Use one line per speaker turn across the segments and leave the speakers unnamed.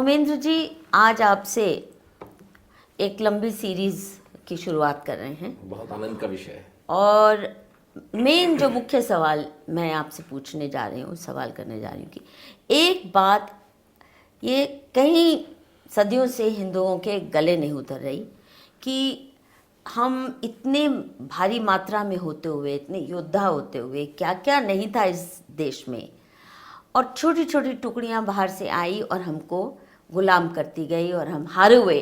उमेंद्र जी, आज आपसे एक लंबी सीरीज की शुरुआत कर रहे हैं
बहुत आनंद का विषय है।
और मेन जो मुख्य सवाल मैं आपसे पूछने जा रही हूँ, सवाल करने जा रही हूँ कि एक बात ये कई सदियों से हिंदुओं के गले नहीं उतर रही कि हम इतने भारी मात्रा में होते हुए, इतने योद्धा होते हुए, क्या क्या नहीं था इस देश में, और छोटी छोटी टुकड़ियां बाहर से आई और हमको गुलाम करती गई और हम हारे हुए,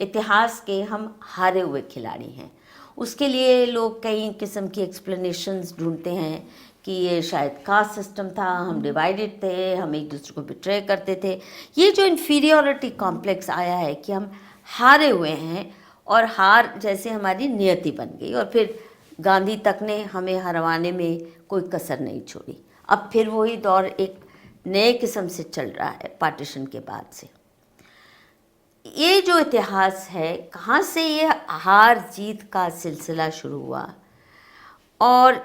इतिहास के हम हारे हुए खिलाड़ी हैं। उसके लिए लोग कई किस्म की एक्सप्लेनेशंस ढूंढते हैं कि ये शायद कास्ट सिस्टम था, हम डिवाइडेड थे, हम एक दूसरे को बिट्रे करते थे। ये जो इन्फीरियोरिटी कॉम्प्लेक्स आया है कि हम हारे हुए हैं और हार जैसे हमारी नियति बन गई, और फिर गांधी तक ने हमें हरवाने में कोई कसर नहीं छोड़ी। अब फिर वही दौर एक नए किस्म से चल रहा है पार्टीशन के बाद से। ये जो इतिहास है, कहाँ से ये हार जीत का सिलसिला शुरू हुआ, और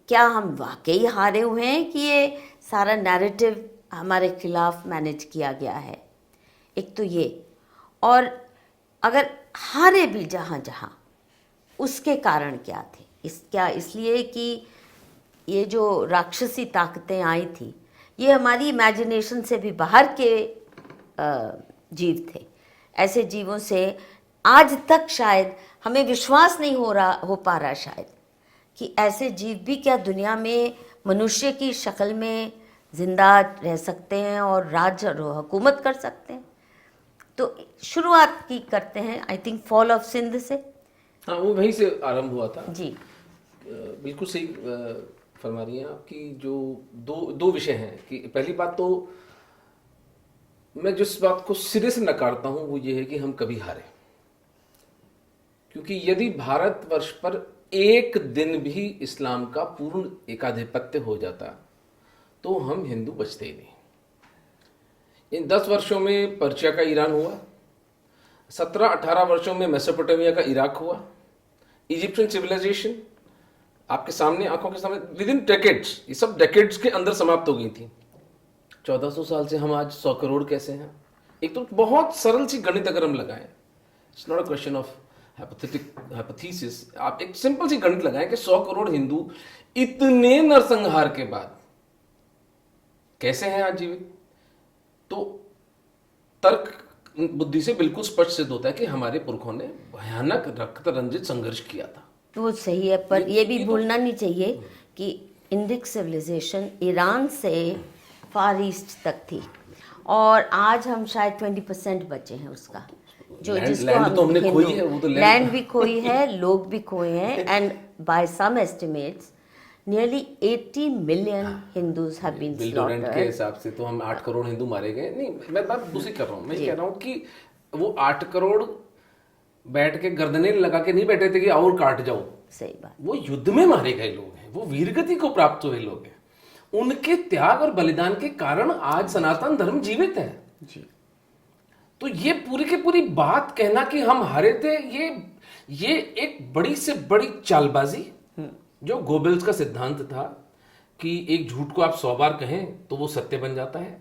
क्या हम वाकई हारे हुए हैं कि ये सारा नैरेटिव हमारे खिलाफ मैनेज किया गया है? एक तो ये, और अगर हारे भी जहाँ जहाँ, उसके कारण क्या थे? क्या इसलिए कि ये जो राक्षसी ताकतें आई थी ये हमारी इमेजिनेशन से भी बाहर के जीव थे? ऐसे जीवों से आज तक शायद हमें विश्वास नहीं हो पा रहा शायद कि ऐसे जीव भी क्या दुनिया में मनुष्य की शक्ल में जिंदा रह सकते हैं और राज और हुकूमत कर सकते हैं। तो शुरुआत की करते हैं I think fall of Sindh से।
हाँ, वो वहीं से आरंभ हुआ था
जी।
बिल्कुल सही फरमा रही हैं आपकी। जो दो विषय हैं कि पहली बात तो मैं जिस बात को सिरे से नकारता हूं वो ये है कि हम कभी हारे, क्योंकि यदि भारतवर्ष पर एक दिन भी इस्लाम का पूर्ण एकाधिपत्य हो जाता तो हम हिंदू बचते ही नहीं। इन 10 वर्षों में पर्शिया का ईरान हुआ, 17-18 वर्षों में मेसोपोटामिया का इराक हुआ, इजिप्शियन सिविलाइजेशन आपके सामने, आंखों के सामने, विद इन डेकेड्स, ये सब डेकेड्स के अंदर समाप्त हो गई थी। 1400 साल से हम आज 100 करोड़ कैसे हैं? एक तो बहुत सरल सी गणित अगर हम लगाएं, it's not a question of hypothesis, आप एक सिंपल सी गणित लगाएं कि 100 करोड़ हिंदू इतने नरसंहार के बाद कैसे हैं आज जीवित, तो तर्क बुद्धि से बिल्कुल स्पष्ट सिद्ध होता है कि हमारे पुरखों ने भयानक रक्त रंजित संघर्ष किया था।
वो सही है, पर ये भी भूलना नहीं चाहिए कि इंडिक सिविलाइजेशन ईरान से फार ईस्ट तक थी और आज हम शायद 20% बचे हैं उसका, जो जिसको हम
तो हमने खोई है, वो तो
लैंड भी खोई है, लोग भी खोए हैं, and by some estimates nearly 80 million Hindus have been slaughtered.
के हिसाब से तो हम 8 करोड़ हिंदू मारे गए। नहीं, मैं बात दूसरी कर रहा हूँ। मैं कह रहा हूँ कि वो 8 करोड़ बैठ के गर्दनें लगा के नहीं बैठे थे कि और काट जाओ।
सही बात।
वो युद्ध में मारे गए लोग हैं, वो वीरगति को प्राप्त हुए लोग हैं। उनके त्याग और बलिदान के कारण आज सनातन धर्म जीवित है
जी।
तो ये पूरी की पूरी बात कहना कि हम हारे थे, ये एक बड़ी से बड़ी चालबाजी, जो गोबेल्स का सिद्धांत था कि एक झूठ को आप 100 बार कहें तो वो सत्य बन जाता है।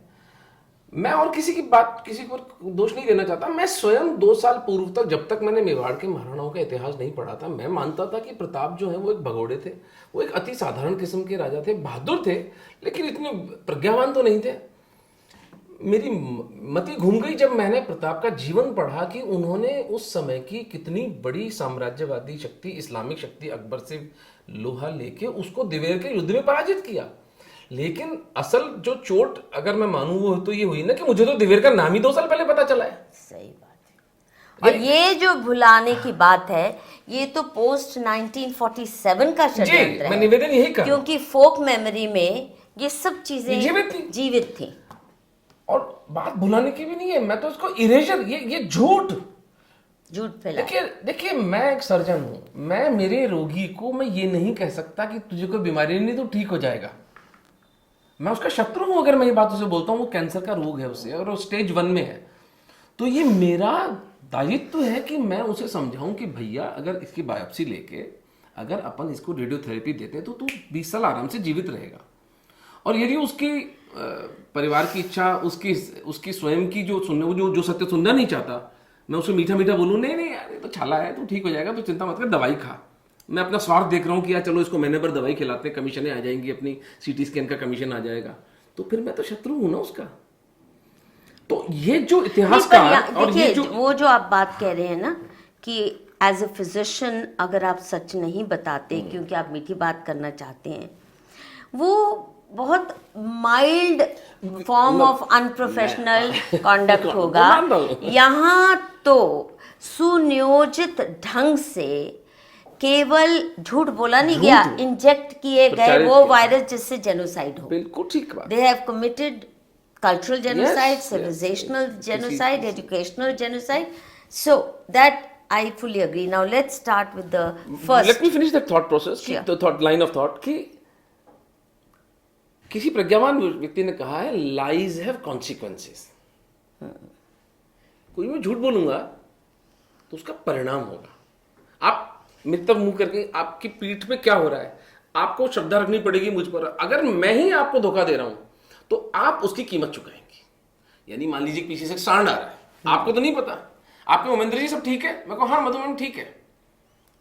मैं और किसी को दोष नहीं देना चाहता। मैं स्वयं 2 साल पूर्व तक, जब तक मैंने मेवाड़ के महाराणाओं का इतिहास नहीं पढ़ा था, मैं मानता था कि प्रताप जो है वो एक भगोड़े थे, वो एक अति साधारण किस्म के राजा थे, बहादुर थे, लेकिन इतने प्रज्ञावान तो नहीं थे। मेरी मति घूम गई जब मैंने प्रताप का जीवन पढ़ा कि उन्होंने उस समय की कितनी बड़ी साम्राज्यवादी शक्ति, इस्लामिक शक्ति अकबर से लोहा लेके उसको दिवेर के युद्ध में पराजित किया। लेकिन असल जो चोट अगर मैं मानूं वो तो ये हुई ना कि मुझे तो दिवेर का नाम ही 2 साल पहले पता चला है।
सही बात है। और ये जो भुलाने की बात है, ये तो पोस्ट 1947 का षड्यंत्र है।
मैं निवेदन यही कर,
क्योंकि फोक मेमोरी में ये सब चीजें जीवित थी।
और बात भुलाने की भी नहीं है, मैं तो इसको इरेजर, ये झूठ
फैला।
देखिए मैं एक सर्जन हूं, मैं मेरे रोगी को मैं ये नहीं कह सकता कि तुझे कोई बीमारी नहीं तो ठीक हो जाएगा। मैं उसका शत्रु हूं अगर मैं ये बात उसे बोलता हूं वो कैंसर का रोग है उसे और वो स्टेज 1 में है, तो ये मेरा दायित्व है कि मैं उसे समझाऊं कि भैया अगर इसकी बायोप्सी लेके अगर अपन इसको रेडियोथेरेपी देते तो तू 20 साल आराम से जीवित रहेगा। और यदि उसकी परिवार की इच्छा, उसकी उसकी स्वयं की जो सुनने, वो जो सत्य सुनना नहीं चाहता, मैं उसे मीठा मीठा बोलूँ, नहीं नहीं यार ये तो छाला है, तो ठीक हो जाएगा, तो चिंता मत कर, दवाई खा। मैं अपना स्वार्थ देख रहा हूँ कि यार चलो इसको महीने भर दवाई खिलाते हैं, कमीशनें आ जाएंगी, अपनी सीटी स्कैन का कमीशन आ जाएगा, तो फिर मैं तो शत्रु हूं ना उसका। तो ये जो इतिहासकार और ये जो
वो जो आप बात कह रहे हैं ना कि एज अ फिजिशियन अगर आप सच नहीं बताते क्योंकि आप मीठी बात करना चाहते हैं, वो बहुत mild form of unprofessional conduct होगा। यहाँ तो सुनियोजित ढंग से केवल झूठ बोला नहीं गया, इंजेक्ट किए गए वो वायरस जिससे जेनोसाइड हो।
बिल्कुल ठीक बात।
They have committed cultural genocide, civilizational genocide, educational genocide. So that I fully agree. Now let's start with the first.
Let me finish that thought process,
Sure.
the thought line of thought कि किसी प्रज्ञावान व्यक्ति ने कहा है lies have consequences. कोई मैं झूठ बोलूंगा तो उसका परिणाम होगा। आप मित्र मुंह करके आपकी पीठ पे क्या हो रहा है, आपको श्रद्धा रखनी पड़ेगी मुझ पर। अगर मैं ही आपको धोखा दे रहा हूं तो आप उसकी कीमत चुकाएंगे। यानी मान लीजिए पीछे से सांड आ रहा है, आपको तो नहीं पता, आपके महेंद्र जी सब ठीक है, मैं कहूँ हाँ मधु मैम ठीक है,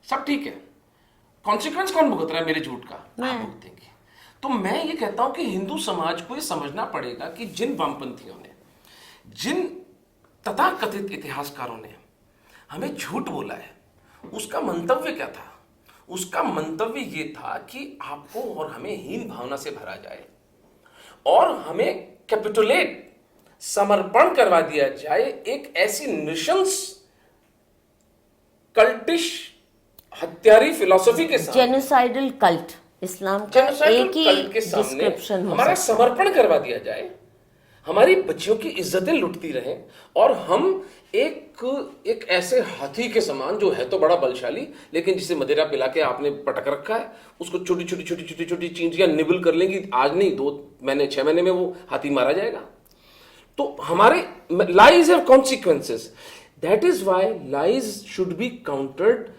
सब ठीक है, कॉन्सिक्वेंस कौन भुगत रहा है मेरे झूठ का? आप भुगतेंगे। तो मैं ये कहता हूं कि हिंदू समाज को ये समझना पड़ेगा कि जिन वामपंथियों ने, जिन तथाकथित इतिहासकारों ने हमें झूठ बोला है, उसका मंतव्य क्या था? उसका मंतव्य ये था कि आपको और हमें हीन भावना से भरा जाए और हमें कैपिटुलेट, समर्पण करवा दिया जाए एक ऐसी निशंस कल्टिश हत्यारी फिलॉसफी के सामने,
जेनोसाइडल कल्ट, इस्लाम का एक ही डिस्क्रिप्शन हो
हमारा समर्पण करवा दिया जाए, हमारी बच्चियों की इज्जतें लुटती रहें और हम एक ऐसे हाथी के समान, जो है तो बड़ा बलशाली लेकिन जिसे मदिरा पिला के आपने पटक रखा है, उसको छोटी छोटी चींटियां निबल कर लेंगी, आज नहीं 2 महीने 6 महीने में वो हाथी मारा जाएगा। तो हमारे lies have consequences. That is why lies should be countered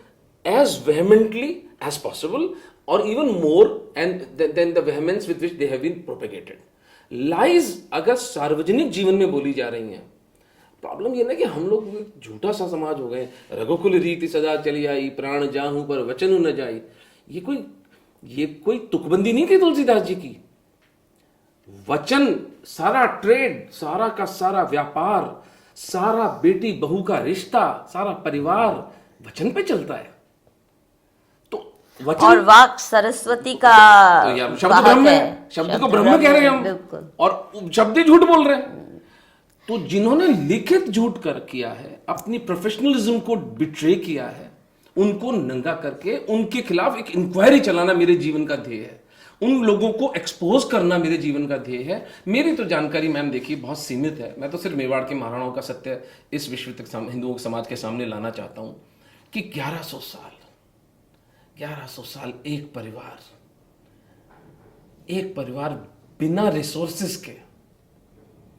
as vehemently as possible or even more and than the vehemence with which they have been propagated. Lies अगर सार्वजनिक जीवन में बोली जा रही हैं, प्रॉब्लम ये ना कि हम लोग झूठा सा समाज हो गए, रघुकुल रीति सदा चली आई, प्राण जाहू पर वचन न जाई। ये कोई तुकबंदी नहीं थी तुलसीदास जी की। वचन, सारा ट्रेड, सारा का सारा व्यापार, सारा बेटी बहू का रिश्ता, सारा परिवार वचन पे चलता है। तो वचन
और वाक सरस्वती का
तो यार शब्द ब्रह्म है, शब्द को ब्रह्म कह रहे हैं हम, और शब्द ही झूठ बोल रहे हैं। तो जिन्होंने लिखित झूठ कर किया है, अपनी प्रोफेशनलिज्म को बिट्रे किया है, उनको नंगा करके उनके खिलाफ एक इंक्वायरी चलाना मेरे जीवन का ध्येय है। उन लोगों को एक्सपोज करना मेरे जीवन का ध्येय है। मेरी तो जानकारी मैम देखिए बहुत सीमित है, मैं तो सिर्फ मेवाड़ के महाराणाओं का सत्य इस विश्व तक हिंदुओं के समाज के सामने लाना चाहता हूं कि 1100 साल एक परिवार बिना रिसोर्सेस के,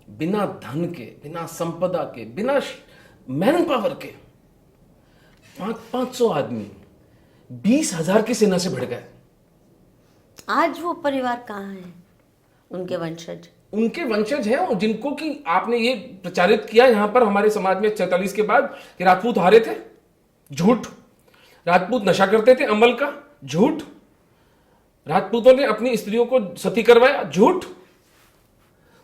बिना धन के, बिना संपदा के, बिना मैन पावर के, 500 आदमी 20,000 की सेना से भिड़ गए।
आज वो परिवार कहाँ है? उनके वंशज
हैं जिनको कि आपने ये प्रचारित किया यहां पर हमारे समाज में 46 के बाद कि राजपूत हारे थे, झूठ। राजपूत नशा करते थे अमल का, झूठ। राजपूतों ने अपनी स्त्रियों को सती करवाया, झूठ।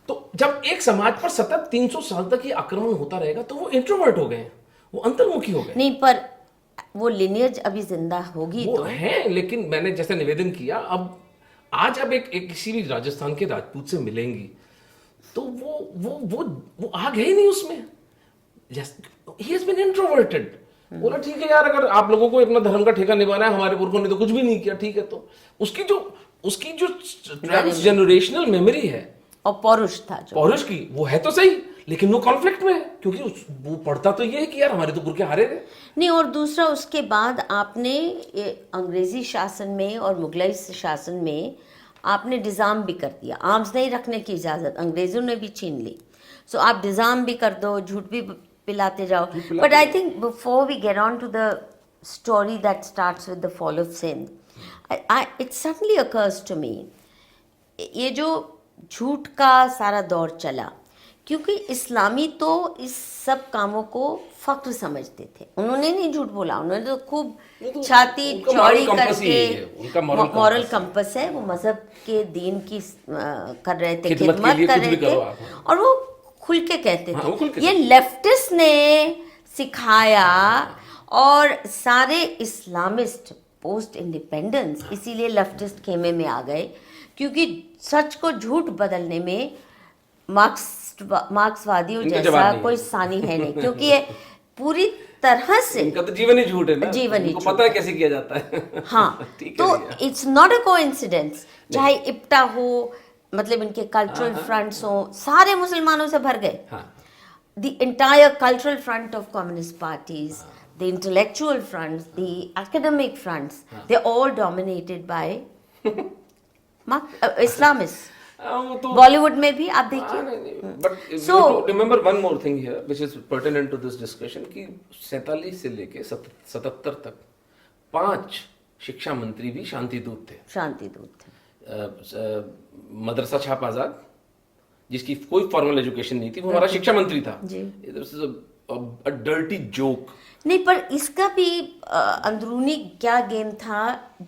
तो जब एक समाज पर सतत 300 साल तक ये आक्रमण होता रहेगा तो वो इंट्रोवर्ट हो गए, वो अंतर्मुखी हो गए।
नहीं, पर वो लिनियज अभी जिंदा होगी
वो
तो
है, लेकिन मैंने जैसे निवेदन किया, अब एक किसी भी राजस्थान के राजपूत से मिलेंगी तो वो आ गए नहीं उसमें। He has been introverted. बोला ठीक है यार, अगर आप लोगों को अपना धर्म का ठेका निभाना है, हमारे पुरखों ने तो कुछ भी नहीं किया, ठीक है। तो उसकी जो ट्रांसजेनरेशनल मेमोरी है
और पौरुष
की, वो है तो सही, लेकिन वो कॉन्फ्लिक्ट में है, क्योंकि वो पढ़ता तो ये है कि यार हमारे तो पुरखे हारे थे।
नहीं, और दूसरा उसके बाद आपने ये अंग्रेजी शासन में और मुगलाई शासन में आपने डिज़ाम भी कर दिया, आर्म्स नहीं रखने की इजाज़त अंग्रेज़ों ने भी छीन ली। सो आप डिज़ाम भी कर दो, झूठ भी पिलाते जाओ। But I think before we get on to the story that starts with the fall of Sindh, it suddenly occurs to me, ये जो झूठ का सारा दौर चला, क्योंकि इस्लामी तो इस सब कामों को फख्र समझते थे। उन्होंने नहीं झूठ बोला, उन्होंने तो खूब छाती
उनका
चौड़ी
moral compass ही
करके,
है, उनका moral
मॉरल
compass
कंपस है, वो मजहब के दीन की कर रहे थे,
खिदमत के
खिदमत
लिए
कर
कुछ
रहे
भी
थे,
करो आप, हाँ।
और वो खुल के कहते
हाँ, वो खुल
थे।
के
ये लेफ्टिस्ट ने सिखाया, और सारे इस्लामिस्ट पोस्ट इंडिपेंडेंस इसीलिए लेफ्टिस्ट खेमे में आ गए, क्योंकि सच को झूठ बदलने में मार्क्सवादियों
इनका
जैसा
जवाब नहीं
कोई
है।
सानी है नहीं, क्योंकि ये पूरी तरह से
इनका तो जीवन ही झूठ है ना,
जीवन ही
इनको
झूठ
पता है
है।
कैसे किया जाता है।
हाँ,
ठीक
तो
है भैया।
इट्स नॉट अ कोइंसिडेंस, चाहे इप्टा हो, मतलब इनके कल्चरल फ्रंट्स हो, सारे मुसलमानों से भर गए।
हाँ,
The entire cultural front of communist parties, the intellectual fronts, the academic fronts, they're all dominated by Islamists.
वो तो
बॉलीवुड में भी आप देखिए।
But
So-
remember one more thing here which is pertinent to this discussion कि 47 से लेके 77 तक 5 शिक्षा मंत्री भी शांति दूत थे।
शांति दूत थे।
मदरसा छाप आजाद, जिसकी कोई फॉर्मल एजुकेशन नहीं थी, वो हमारा शिक्षा मंत्री था।
जी।
This is a dirty joke.
नहीं, पर इसका भी अंदरूनी क्या गेम था,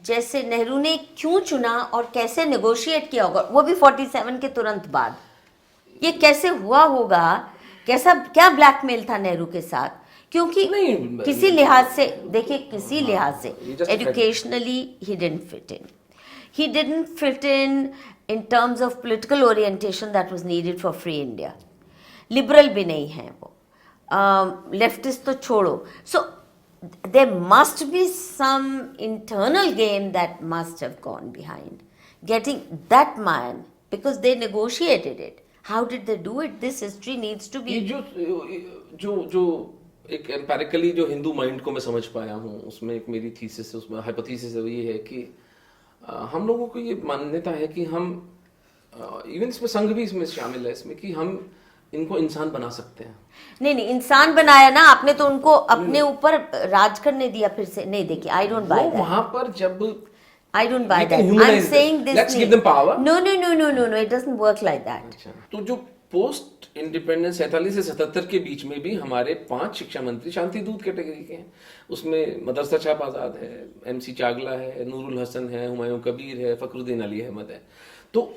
जैसे नेहरू ने क्यों चुना और कैसे नेगोशिएट किया होगा, वो भी 47 के तुरंत बाद। ये कैसे हुआ होगा, कैसा क्या ब्लैकमेल था नेहरू के साथ, क्योंकि
नहीं,
किसी लिहाज से देखिए, किसी लिहाज
ये
से
just
educationally he didn't fit in, he didn't fit in terms of political orientation that was needed for free India. Liberal भी नहीं है वो, leftist तो छोड़ो. So there must be some internal game that must have gone behind getting that man, because they negotiated it. How did they do it? This history needs to
ये
be.
जो एक empirically जो Hindu mind को मैं समझ पाया हूँ, उसमें एक मेरी थीसिस है, उसमें हाइपोथेसिस है, वो ये है कि हम लोगों को ये मान्यता है कि हम इवन इसमें संघ भी इसमें शामिल है, इसमें कि हम इनको इंसान बना सकते हैं।
नहीं, इंसान बनाया ना आपने, तो उनको अपने ऊपर राज करने दिया फिर से। नहीं, देखिए, आई डोंट बाय
वो
दैट.
वहां पर जब
I don't buy
You can
that.
humanize
I'm saying
them.
this.
Let's give them power.
No. It doesn't work like that.
अच्छा, तो जो पोस्ट इंडिपेंडेंस 47 से 77 के बीच में भी हमारे 5 शिक्षा मंत्री शांति दूत कैटेगरी के हैं। उसमें मदरसा छाप आजाद है, MC चागला है, नूरुल हसन है, हुमायूं कबीर है, फखरुद्दीन अली अहमद है। तो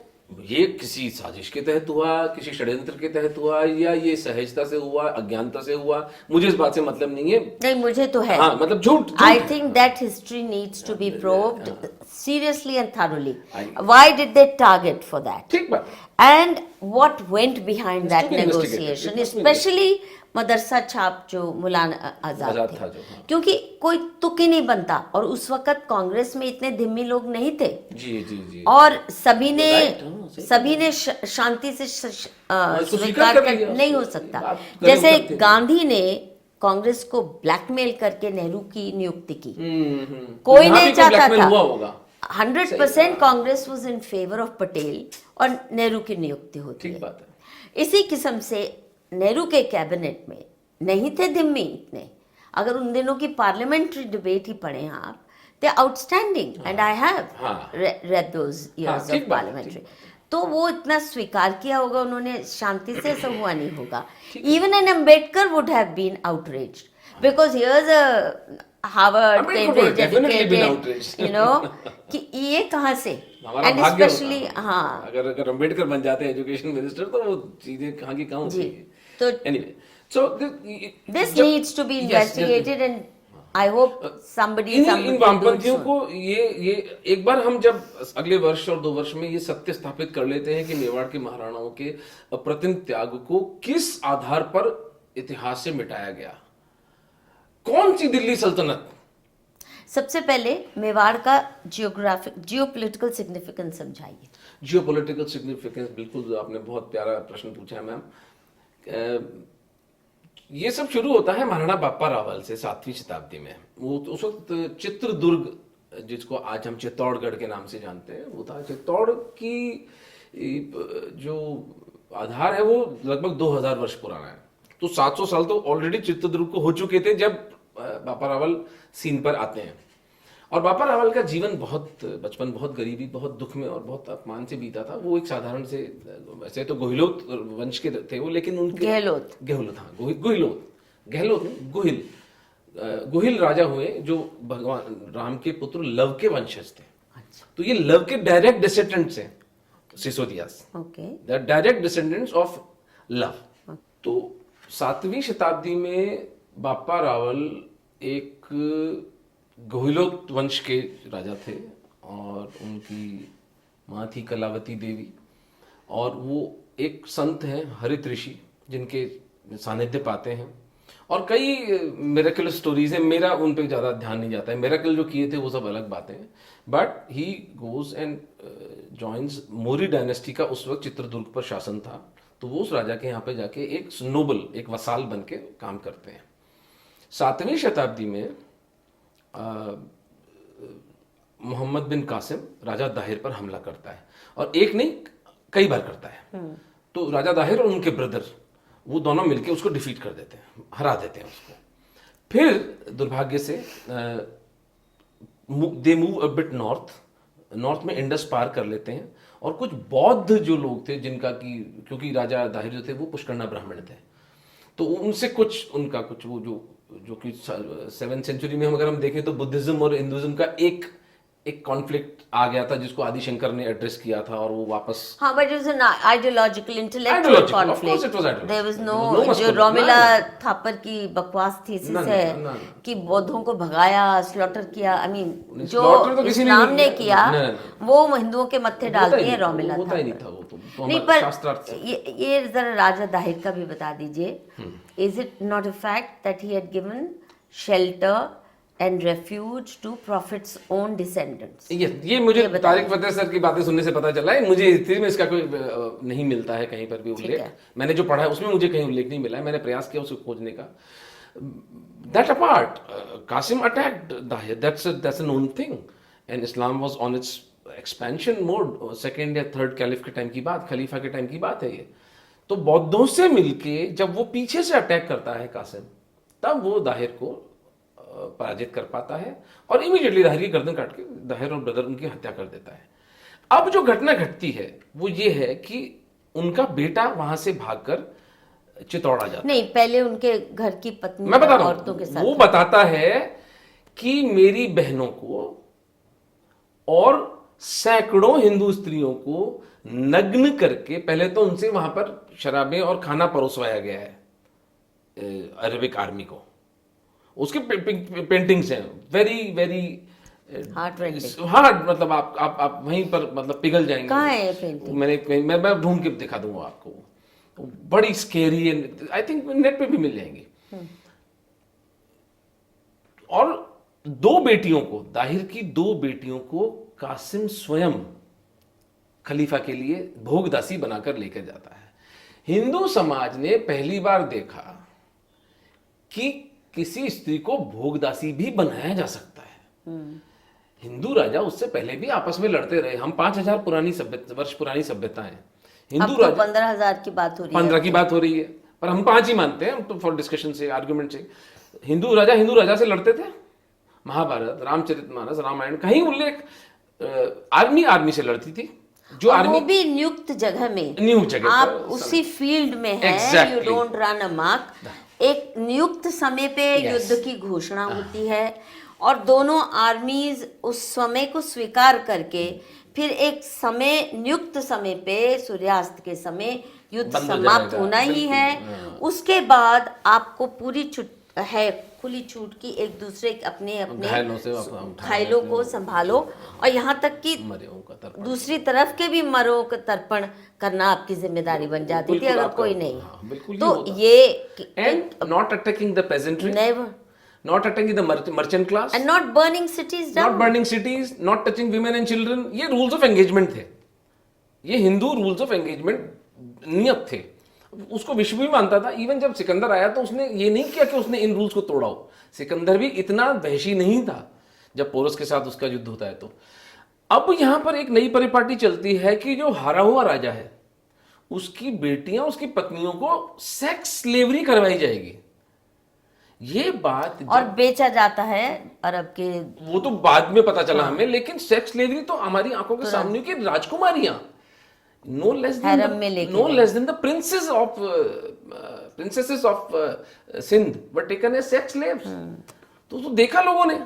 ये किसी साजिश के तहत हुआ, किसी षड्यंत्र के तहत हुआ, या ये सहजता से हुआ, अज्ञानता से हुआ, मुझे इस बात से मतलब नहीं है।
नहीं, मुझे तो है.
हाँ, मतलब झूठ।
I think that history needs to be probed seriously and thoroughly.
I-
Why did they target for that?
ठीक बात।
And what went behind
It's
that
to be investigated.
negotiation,
It must be
especially मदरसा छाप जो मुलाना आजाद
आजाद
थे,
था जो, हाँ।
क्योंकि कोई तुक ही नहीं बनता, और उस वक्त कांग्रेस में इतने धिम्मी लोग नहीं थे,
जी।
और सभी ने
Right, हाँ, सही।
सभी ने शांति से
इसको स्वीकार
स्वीकार
कर
कर
लिया।
नहीं हो सकता।
आप गलत
जैसे
करते हैं।
गांधी ने कांग्रेस को ब्लैकमेल करके नेहरू की नियुक्ति की,
हम्म।
कोई
यहाँ
नहीं
भी कोई
चाहता
blackmail
था।
हुआ होगा।
100% Congress was in favour of Patel, और नेहरू की नियुक्ति होती
ठीक
है।
बात है।
इसी किस्म से नेहरू के कैबिनेट में नहीं थे धिम्मी इतने। अगर उन दिनों की पार्लियामेंट्री डिबेट ही पढ़े आप, दे आउटस्टैंडिंग, एंड आई हैव
हाँ।
read those years
ठीक
of
बात,
parliamentary. तो वो इतना स्वीकार किया होगा उन्होंने, शांति से ऐसा हुआ नहीं होगा. Even an Ambedkar would have been outraged, because here's a Harvard,
Ambedkar would have
Cambridge
definitely been
educated,
outraged.
you know, कि ये कहाँ से,
हमारा
and
भाग्य
especially
होता।
हाँ
अगर अम्बेडकर बन जाते हैं एजुकेशन मिनिस्टर, तो वो चीजें कहाँ की कहाँ
जी,
होती
तो
anyway so
this needs to be investigated, and I hope somebody
in
will do it
वामपंथियों
soon.
को ये एक बार हम जब अगले वर्ष और 2 वर्ष में ये सत्य स्थापित कर लेते हैं कि मेवाड़ के महाराणाओं के अप्रतिम त्याग को किस आधार पर इतिहास से मिटाया गया, कौन सी दिल्ली सल्तनत,
सबसे पहले मेवाड़ का जियोपॉलिटिकल सिग्निफिकेंस समझाइए।
जियोपॉलिटिकल सिग्निफिकेंस, बिल्कुल आपने बहुत प्यारा प्रश्न पूछा है मैम। ये सब शुरू होता है महाराणा बापा रावल से 7वीं शताब्दी में। वो उस वक्त चित्रदुर्ग, जिसको आज हम चित्तौड़गढ़ के नाम से जानते हैं, वो था। चित्तौड़ की जो आधार है वो लगभग 2000 वर्ष पुराना है। तो 700 साल तो ऑलरेडी चित्रदुर्ग को हो चुके थे जब बापा रावल सीन पर आते हैं। और बापा रावल का जीवन बचपन बहुत गरीबी, बहुत दुख में और बहुत अपमान से बीता था। वो एक साधारण से, वैसे तो गोहिलोत वंश के थे वो, लेकिन उनके
गहलोत
गुहिल गुहिल राजा हुए जो भगवान राम के पुत्र लव के वंशज थे।
अच्छा,
तो ये लव के डायरेक्ट डिसेंडेंट्स हैं Sisodias,
okay.
The direct descendants of Luv. तो 7वीं शताब्दी में बापा रावल एक गोहिलोत वंश के राजा थे और उनकी माँ थी कलावती देवी, और वो एक संत हैं हरित ऋषि जिनके सानिध्य पाते हैं, और कई मिरेकल स्टोरीज हैं। मेरा उन पे ज़्यादा ध्यान नहीं जाता है, मिरेकल जो किए थे वो सब अलग बातें हैं। But he goes and joins Maurya dynasty का उस वक्त चित्रदुर्ग पर शासन था, तो वो उस राजा के यहाँ पे जाके एक नोबल, एक वसाल बन के काम करते हैं। 7वीं शताब्दी में मोहम्मद बिन कासिम राजा दाहिर पर हमला करता है, और एक नहीं कई बार करता है। तो राजा दाहिर और उनके ब्रदर वो दोनों मिलके उसको डिफीट कर देते हैं, हरा देते हैं उसको। फिर दुर्भाग्य से they move a bit north में इंडस पार कर लेते हैं, और कुछ बौद्ध जो लोग थे जिनका कि क्योंकि राजा दाहिर जो थे वो पुष्करना ब्राह्मण थे, तो उनसे कुछ उनका कुछ वो जो कि 7th सेंचुरी में अगर हम देखें तो बुद्धिज्म और हिंदुइज्म का एक कॉन्फ्लिक्ट आ गया था जिसको आदि शंकर ने एड्रेस किया था, और वो वापस
हाँ, but it was an ideological, intellectual conflict.
Of course it was ideological.
There was no
There was no
जो
muscular.
रोमिला
ना,
थापर की बकवास थी
ना,
इससे
ना,
कि बौद्धों को भगाया, स्लॉटर किया। आई मीन जो
slaughter तो किसी ने
इस्लाम
नहीं
ने
किया।
किया
ना।
वो हिंदुओं के मत्थे डालती है रोमिला
होता ही नहीं
थापर।
था वो तो
नहीं,
हमारे
पर
शास्त्रार्थ से।
ये जरा राजा दाहिर का भी बता दीजिए। Is it not a fact that he had given shelter and refuge to prophet's own descendants?
ये मुझे तारिक फतेह सर की बातें सुनने से पता चला है। मुझे हिस्ट्री में इसका कोई नहीं मिलता है कहीं पर भी उल्लेख। मैंने जो पढ़ा है उसमें मुझे कहीं उल्लेख नहीं मिला है। मैंने प्रयास किया उसको खोजने का। That apart, Qasim attacked Dahir, that's a known thing, and Islam was on its expansion mode. 2nd या 3rd कैलिफ के टाइम की बात, खलीफा के टाइम की बात है ये। तो बौद्धों से मिलके जब वो पीछे से अटैक करता है कासिम, तब वो दाहिर को पराजित कर पाता है, और इमीडिएटली दाहिर की गर्दन काट के दाहिर और ब्रदर उनकी हत्या कर देता है। अब जो घटना घटती है वो ये है कि उनका बेटा वहां से भागकर चित्तौड़ आ जाता है।
नहीं, पहले उनके घर की पत्नी
मैं बता रहा
औरतों के
हूं,
साथ
वो बताता है कि मेरी बहनों को और सैकड़ों हिंदू स्त्रियों को नग्न करके पहले तो उनसे वहां पर शराबें और खाना परोसवाया गया है अरबिक आर्मी को। उसके पेंटिंग्स हैं, वेरी वेरी हार्ड, मतलब आप वहीं पर मतलब पिघल जाएंगे।
कहाँ है पेंटिंग?
मैं ढूंढ के दिखा दूंगा आपको। बड़ी scary and I think net पे भी मिल जाएंगी। और 2 बेटियों को, दाहिर की 2 बेटियों को कासिम स्वयं खलीफा के लिए भोगदासी बनाकर लेकर जाता है। हिंदू समाज ने पहली बार देखा कि किसी स्त्री को भोगदासी भी बनाया जा सकता है। हिंदू राजा उससे पहले भी आपस में लड़ते रहे। हम 5000 वर्ष पुरानी सभ्यता है। हिंदू
अब तो
राजा
15,000 की बात हो रही है।
15 की बात हो रही है, पर हम 5 ही मानते हैं, हम तो फॉर डिस्कशन से, आर्गुमेंट से। हिंदू राजा से लड़ते थे। महाभारत, रामचरितमानस, रामायण, कहीं उल्लेख आर्मी से लड़ती थी। जो आर्मी
वो भी नियुक्त जगह में,
नियुक्त जगह
आप
पर,
उसी फील्ड में है,
Exactly.
यू डोंट रन अमक। एक नियुक्त समय पे युद्ध की घोषणा होती है, और दोनों आर्मीज उस समय को स्वीकार करके फिर एक समय, नियुक्त समय पे सूर्यास्त के समय युद्ध समाप्त होना ही है। उसके बाद आपको पूरी खुली छूट की एक दूसरे अपने घायलों को संभालो, और यहाँ तक कि दूसरी तरफ के भी मरों का तर्पण करना आपकी जिम्मेदारी बन जाती थी अगर कोई नहीं। तो ये
and not attacking the pageantry,
never,
not attacking the merchant class,
and not burning cities down,
not burning cities, not touching women and children. ये rules of engagement थे, ये हिंदू rules of engagement नियत थे। उसको विश्व भी मानता था। इवन जब सिकंदर आया तो उसने ये नहीं किया कि उसने इन रूल्स को तोड़ा हो। सिकंदर भी इतना वहशी नहीं था जब पोरस के साथ उसका युद्ध होता है। तो अब यहां पर एक नई परिपाटी चलती है कि जो हारा हुआ राजा है उसकी बेटियां, उसकी पत्नियों को सेक्स स्लेवरी करवाई जाएगी। ये बात
और बेचा जाता है अरब के।
वो तो बाद में पता चला हमें, लेकिन सेक्स स्लेवरी तो हमारी आंखों के सामने की राजकुमारियां, नो लेस
हैरम में लेके
नो
गए।
Less than the princesses of Sindh were taken as sex slaves. तो देखा लोगों ने,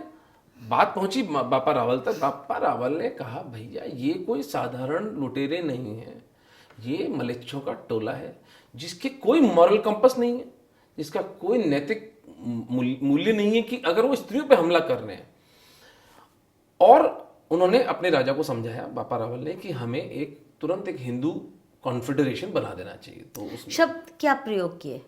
बात पहुंची बापा रावल तक। बापा रावल ने कहा भैया ये कोई साधारण लुटेरे नहीं है, ये मलेच्छों का टोला है जिसके कोई मॉरल कंपस नहीं है, जिसका कोई नैतिक मूल्य नहीं है कि अगर वो स्त्रियों पे हमला कर रहे हैं। और उन्होंने अपने राजा को समझाया, बापा रावल ने, कि हमें एक तुरंत एक हिंदू कॉन्फेडरेशन बना देना चाहिए। तो उस
शब्द क्या प्रयोग किए?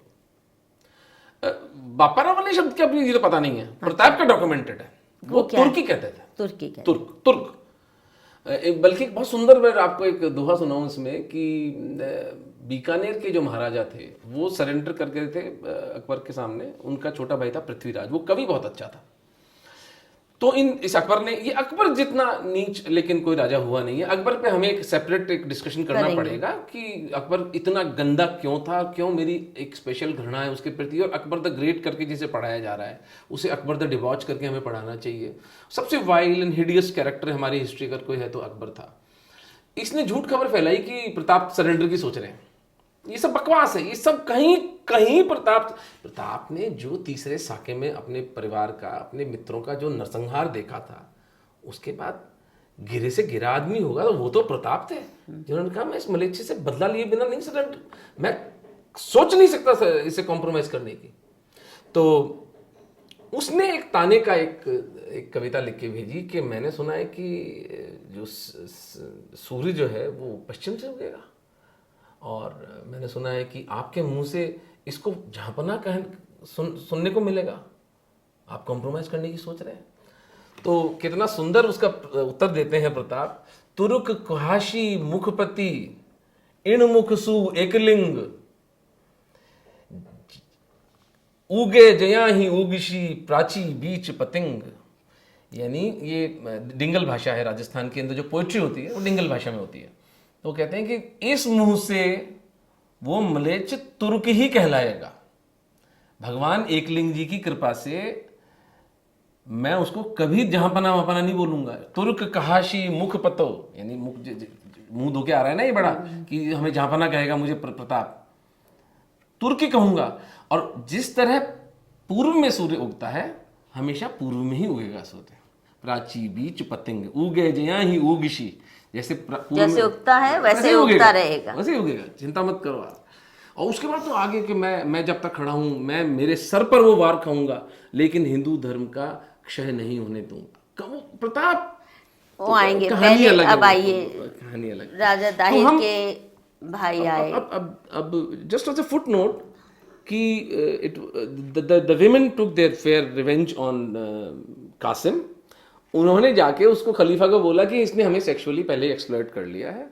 बापा रावल ने शब्द क्या प्रयोग, ये तो पता नहीं है, प्रताप का डॉक्यूमेंटेड है। वो तुर्की कहते थे,
तुर्की कहते
तुर्क तुर्क। बल्कि एक बहुत सुंदर, मैं आपको एक दोहा सुनाऊं इसमें कि बीकानेर के जो महाराजा थे वो सरेंडर कर गए थे अकबर के सामने। उनका छोटा भाई था पृथ्वीराज, वो कवि बहुत अच्छा था। तो इस अकबर ने, ये अकबर जितना नीच लेकिन कोई राजा हुआ नहीं है। अकबर पे हमें एक सेपरेट एक डिस्कशन करना पड़ेगा कि अकबर इतना गंदा क्यों था, क्यों मेरी एक स्पेशल घृणा है उसके प्रति। और अकबर द ग्रेट करके जिसे पढ़ाया जा रहा है उसे अकबर द डिबॉच करके हमें पढ़ाना चाहिए। सबसे वाइल्ड एंड हिडियस कैरेक्टर हमारी हिस्ट्री अगर कोई है तो अकबर था। इसने झूठ खबर फैलाई कि प्रताप सरेंडर की सोच रहे हैं। ये सब बकवास है, ये सब कहीं कहीं प्रताप ने जो तीसरे साके में अपने परिवार का, अपने मित्रों का जो नरसंहार देखा था, उसके बाद गिरे से गिरा आदमी होगा तो वो तो प्रताप थे, जिन्होंने कहा मैं इस मलेच्छी से बदला लिए बिना नहीं सरेंडर, मैं सोच नहीं सकता इसे कॉम्प्रोमाइज करने की। तो उसने एक ताने का एक कविता लिख के भेजी कि मैंने सुना है कि जो सूर्य जो है वो पश्चिम से उगेगा, और मैंने सुना है कि आपके मुंह से इसको झांपना सुनने को मिलेगा, आप कॉम्प्रोमाइज करने की सोच रहे हैं। तो कितना सुंदर उसका उत्तर देते हैं प्रताप, तुर्क कुहाशी मुखपति इन मुख सु एकलिंग, उगे जया ही उगशी प्राची बीच पतिंग। यानी ये डिंगल भाषा है राजस्थान के अंदर, जो पोइट्री होती है वो डिंगल भाषा में होती है। तो कहते हैं कि इस मुंह से वो मलेच्छ तुर्क ही कहलाएगा, भगवान एकलिंग जी की कृपा से मैं उसको कभी जहांपना वहांपना नहीं बोलूंगा। तुर्क कहाशी मुख पतो, यानी मुख मुंह धो के आ रहा है ना ये बड़ा, कि हमें जहांपना कहेगा मुझे प्रताप, तुर्की कहूंगा। और जिस तरह पूर्व में सूर्य उगता है हमेशा पूर्व में ही उगेगा सूर्य, प्राची बीच पतंग उगे जया ही उगशी, जैसे
उगता है वैसे ही उगता रहेगा,
वैसे ही उगेगा, चिंता मत करो आप। और उसके बाद तो आगे कि मैं जब तक खड़ा हूं मैं मेरे सर पर वो वार खाऊंगा लेकिन हिंदू धर्म का क्षय नहीं होने दूंगा। प्रताप
वो आएंगे पहले, अब आइए
कहानी अलग।
राजा दाहिर के भाई आए।
अब just as a footnote कि the women took their fair revenge on Qasim. उन्होंने जाके उसको खलीफा को बोला कि इसने हमें सेक्सुअली पहले एक्सप्लॉइट कर लिया है।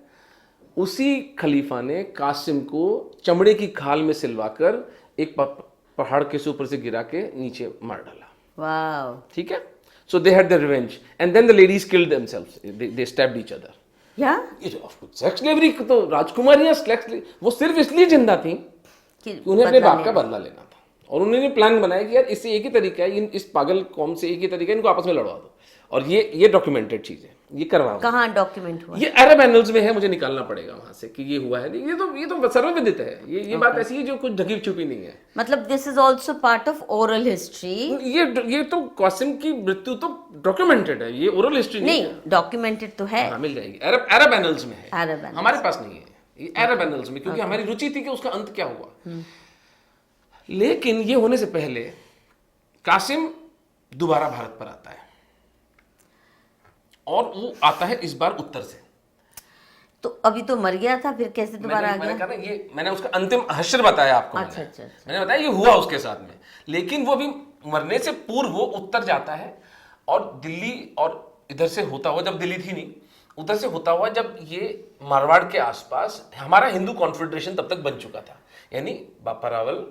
उसी खलीफा ने कासिम को चमड़े की खाल में सिलवाकर एक पहाड़ के ऊपर से गिरा के नीचे मार डाला।
वाव,
ठीक है। So they had the revenge and then the ladies killed themselves, they stabbed each other.
या
सेक्स स्लेवरी तो राजकुमारियां वो सिर्फ इसलिए जिंदा थी कि उन्हें अपने बाप का बदला लेना था। और उन्होंने प्लान बनाया कि यार इससे एक ही तरीका है, इस पागल कौम से एक ही तरीका है, इनको आपस में लड़वा दो। और ये डॉक्यूमेंटेड चीज है, ये करवा।
कहाँ डॉक्यूमेंट हुआ?
ये अरब एनल्स में है, मुझे निकालना पड़ेगा वहां से कि ये हुआ है। ये तो सर्वविदित है, ये बात ऐसी है जो कुछ ढकी छुपी नहीं है।
मतलब this is also part of oral history.
ये तो कासिम की मृत्यु तो डॉक्यूमेंटेड है, ये ओरल हिस्ट्री
नहीं, डॉक्यूमेंटेड तो है।
हाँ, मिल जाएगी, अरब एनल्स में है,
अरब एनल्स
हमारे पास नहीं है, ये अरब एनल्स में, क्योंकि हमारी रुचि थी कि उसका अंत क्या हुआ। लेकिन ये होने से पहले कासिम दोबारा भारत पर आता है, और वो आता है इस बार उत्तर से।
तो अभी तो मर गया था, फिर कैसे दोबारा आ गया?
मैंने उसका अंतिम हश्र बताया आपको।
अच्छा।
मैंने बताया ये हुआ उसके साथ में, लेकिन वो अभी मरने से पूर्व वो उत्तर जाता है और दिल्ली, और इधर से होता हुआ, जब दिल्ली थी नहीं, उधर से होता हुआ जब ये मारवाड़ के आसपास हमारा हिंदू कॉन्फेडरेशन तब तक बन चुका था। यानी बापा रावल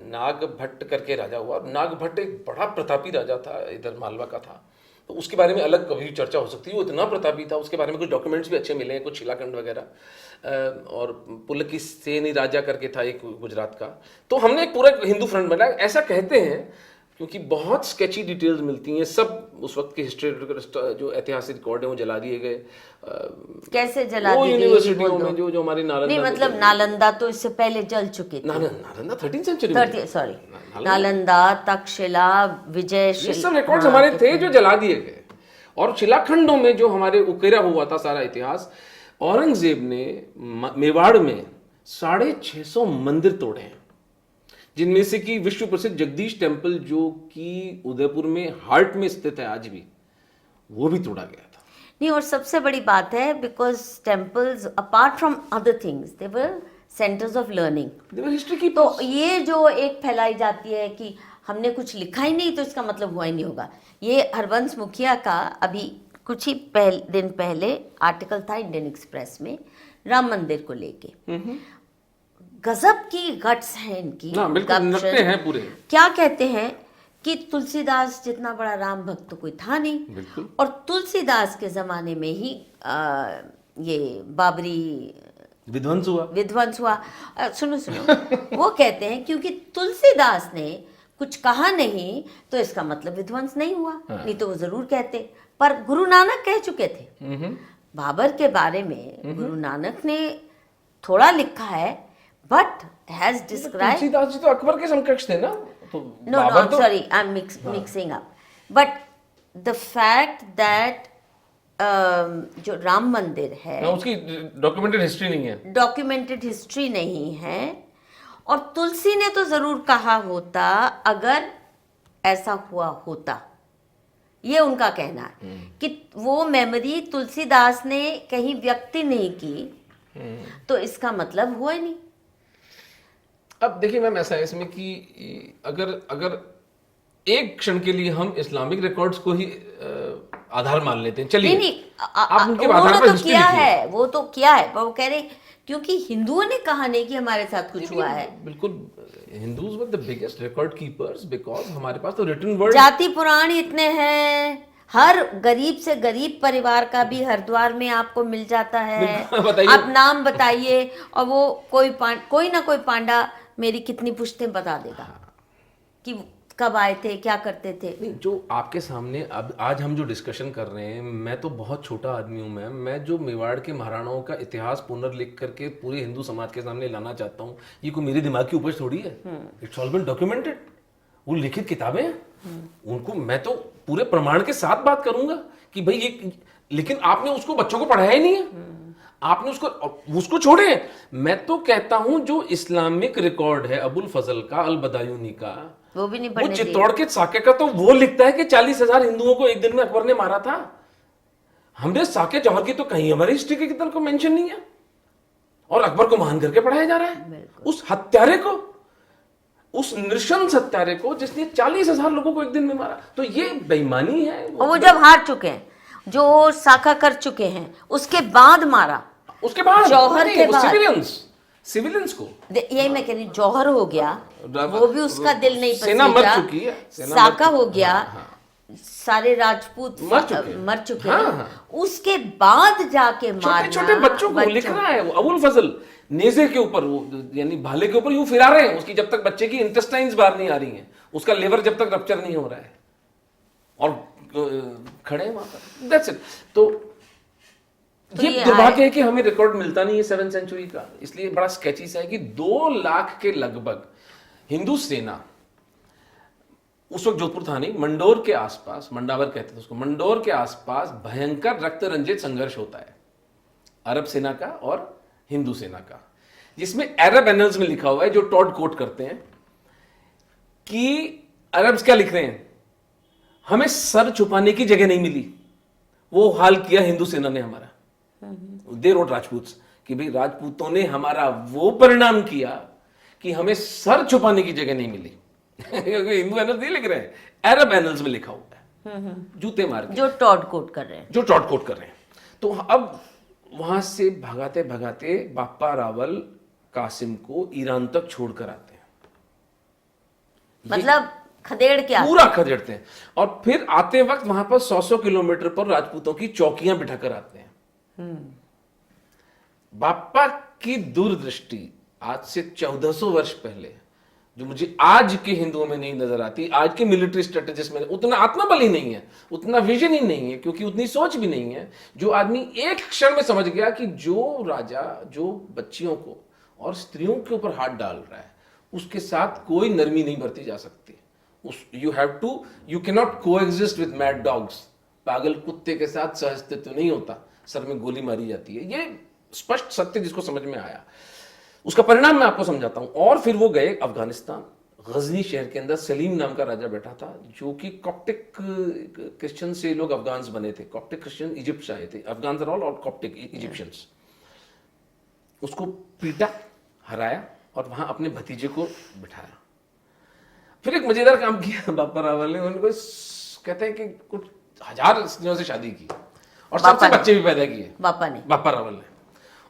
नाग भट्ट करके राजा हुआ। नाग भट्ट एक बड़ा प्रतापी राजा था, इधर मालवा का था। तो उसके बारे में अलग कभी चर्चा हो सकती है। वो इतना प्रतापी था, उसके बारे में कुछ डॉक्यूमेंट्स भी अच्छे मिले हैं, कुछ शिलाखंड वगैरह। और पुलकेशिनी राजा करके था एक गुजरात का। तो हमने एक पूरा हिंदू फ्रंट बनाया, ऐसा कहते हैं, क्योंकि बहुत स्केची डिटेल्स मिलती हैं। सब उस वक्त की हिस्ट्री जो ऐतिहासिक रिकॉर्ड है वो जला दिए गए।
कैसे जला
वो
दिए ये
यूनिवर्सिटियों
बोल दो।
में जो हमारी नालंदा
नहीं
में
मतलब नालंदा तो इससे पहले जल चुके थे।
नालंदा 13th सेंचुरी में,
सॉरी, नालंदा, तक्षशिला,
ये
विजयशिला,
सब रिकॉर्ड्स हमारे थे जो जला दिए गए। और शिलाखंडों में जो हमारे उकेरा हुआ था सारा इतिहास, औरंगजेब ने मेवाड़ में 650 मंदिर तोड़े हैं, जिनमें से कि विश्व प्रसिद्ध जगदीश टेम्पल जो कि उदयपुर में हार्ट में स्थित है आज भी, वो भी तोड़ा गया था।
नहीं, और सबसे बड़ी बात है because temples apart from other things they were centres of learning.
History की
तो ये जो एक फैलाई जाती है कि हमने कुछ लिखा ही नहीं तो इसका मतलब हुआ ही नहीं होगा, ये हरवंश मुखिया का अभी कुछ ही दिन पहले आर्टिकल था इंडियन एक्सप्रेस में राम मंदिर को लेके। गजब की गट्स हैं इनकी।
हाँ, बिल्कुल नकटे हैं पूरे।
क्या कहते हैं कि तुलसीदास जितना बड़ा राम भक्त तो कोई था नहीं,
बिल्कुल।
और तुलसीदास के जमाने में ही ये बाबरी विध्वंस हुआ। सुनो वो कहते हैं क्योंकि तुलसीदास ने कुछ कहा नहीं तो इसका मतलब विध्वंस नहीं हुआ। नहीं तो वो जरूर कहते, पर गुरु नानक कह चुके थे। बाबर के बारे में गुरु नानक ने थोड़ा लिखा है, but has describe.
Tulsidas ji तो अकबर के समकक्ष थे ना, तो
No, I'm sorry, I'm mixing up. But the fact that जो राम मंदिर है,
उसकी डॉक्यूमेंटेड हिस्ट्री नहीं है,
डॉक्यूमेंटेड हिस्ट्री नहीं है, और तुलसी ने तो जरूर कहा होता अगर ऐसा हुआ होता, ये उनका कहना है कि वो मेमोरी तुलसीदास ने कहीं व्यक्त नहीं की, तो इसका मतलब हुआ ही नहीं।
अब देखिए मैम, ऐसा है इसमें कि अगर एक क्षण के लिए हम इस्लामिक रिकॉर्ड्स को ही आधार मान लेते हैं, चलिए
नहीं,
आप उनके
वो
आधार पर
तो
हिस्ट्री
किया
लिखिए।
है, वो तो किया है, पर वो कह रहे क्योंकि हिंदुओं ने कहा नहीं कि हमारे साथ कुछ हुआ है।
बिल्कुल, Hindus were the biggest record keepers because हमारे पास तो रिटन वर्ड।
जाति पुराण इतने हैं, हर गरीब से गरीब परिवार का भी हरिद्वार में आपको मिल जाता है। आप नाम बताइए और वो कोई ना कोई पांडा मेरी कितनी पुश्तें बता देगा कि कब आए थे, क्या करते थे।
नहीं, जो आपके सामने अब आज हम जो डिस्कशन कर रहे हैं, मैं तो बहुत छोटा आदमी हूँ मैम, मैं जो मेवाड़ के महाराणाओं का इतिहास पुनर्लिख करके पूरे हिंदू समाज के सामने लाना चाहता हूँ, ये कोई मेरे दिमाग की उपज थोड़ी है। इट्स ऑल बीन डॉक्यूमेंटेड, वो लिखित किताबें हैं। उनको मैं तो पूरे प्रमाण के साथ बात करूंगा कि भाई ये, लेकिन आपने उसको बच्चों को पढ़ाया ही नहीं है। आपने उसको छोड़े। मैं तो कहता हूं जो इस्लामिक रिकॉर्ड है अबुल फजल का, अल बदायूनी का,
वो भी नहीं
वो
पढ़ने
चित्तौड़ के साके का, तो वो लिखता है कि 40,000 हिंदुओं को एक दिन में अकबर ने मारा था। हमने साके जौहर की तो कहीं हमारी हिस्ट्री के किधर को मेंशन नहीं है, और अकबर को महान करके पढ़ाया जा रहा है। उस हत्यारे को, उस नृशंस हत्यारे को जिसने 40,000 लोगों को एक दिन में मारा, तो ये बेईमानी है।
और वो जब हार चुके हैं, जो साका कर चुके हैं, उसके बाद मारा,
उसके बाद
जौहर के बाद
सिविलियंस को,
यही मैं कह रही, जौहर हो गया, वो भी उसका दिल नहीं
सेना मर
पसीजा,
चुकी है,
साका हो गया, सारे राजपूत मर चुके हैं। उसके बाद जाके मारना,
छोटे बच्चों को लिख रहा है वो अबुल फजल, नेजे के ऊपर, वो यानी भाले के ऊपर यूं फिरा रहे हैं उसकी, जब तक बच्चे की इंटेस्टाइन्स बाहर नहीं आ रही हैं, उसका लिवर जब तक रप्चर नहीं हो रहा है, और खड़े हैं वहां पर। That's it. तो ये दुर्भाग्य है कि हमें रिकॉर्ड मिलता नहीं है 7th सेंचुरी का, इसलिए बड़ा स्केची सा है कि 2 लाख के लगभग हिंदू सेना उस वक्त जोधपुर था नहीं, मंडोर के आसपास, मंडावर कहते थे उसको, मंडोर के आसपास भयंकर रक्त रंजित संघर्ष होता है अरब सेना का और हिंदू सेना का, जिसमें अरब एनल्स में लिखा हुआ है, जो टॉड कोट करते हैं, कि अरब्स क्या लिख रहे हैं, हमें सर छुपाने की जगह नहीं मिली। वो हाल किया हिंदू सेना ने हमारा। दे रोट राजपूत कि भाई राजपूतों ने हमारा वो परिणाम किया कि हमें सर छुपाने की जगह नहीं मिली। हिंदू एनल्स नहीं लिख रहे हैं, अरब एनल्स में लिखा हुआ है, जूते मार के,
जो टॉड कोट कर रहे हैं।
तो अब वहां से भगाते भगाते बाप्पा रावल कासिम को ईरान तक छोड़कर आते हैं।
मतलब खदेड़ के आते
पूरा खदेड़ते हैं, और फिर आते वक्त वहां पर 100 किलोमीटर पर राजपूतों की चौकियां बिठाकर आते हैं। बापा की दूरदृष्टि आज से 1400 वर्ष पहले, जो मुझे आज के हिंदुओं में नहीं नजर आती, आज के मिलिट्री स्ट्रेटेजिस्ट में उतना आत्मबल ही नहीं है, उतना विजन ही नहीं है, क्योंकि उतनी सोच भी नहीं है। जो आदमी एक क्षण में समझ गया कि जो राजा जो बच्चियों को और स्त्रियों के ऊपर हाथ डाल रहा है, उसके साथ कोई नरमी नहीं बरती जा सकती। You can not coexist with mad dogs. पागल कुत्ते के साथ सहअस्तित्व नहीं होता, सर में गोली मारी जाती है। ये स्पष्ट सत्य जिसको समझ में आया, उसका परिणाम मैं आपको समझाता हूं। और फिर वो गए अफगानिस्तान, गजनी शहर के अंदर सलीम नाम का राजा बैठा था, जो कि कॉप्टिक क्रिश्चियन से लोग अफगान्स बने थे। कॉप्टिक क्रिश्चियन इजिप्ट से आए थे, अफगान्स आर ऑल और कॉप्टिक इजिप्शियंस। उसको पीटा, हराया और वहां अपने भतीजे को बिठाया। फिर एक मजेदार काम किया बापा रावल ने, उनको कहते हैं कि कुछ 1000 स्त्रियों से शादी की और सबसे बच्चे भी पैदा किए बापा रावल ने।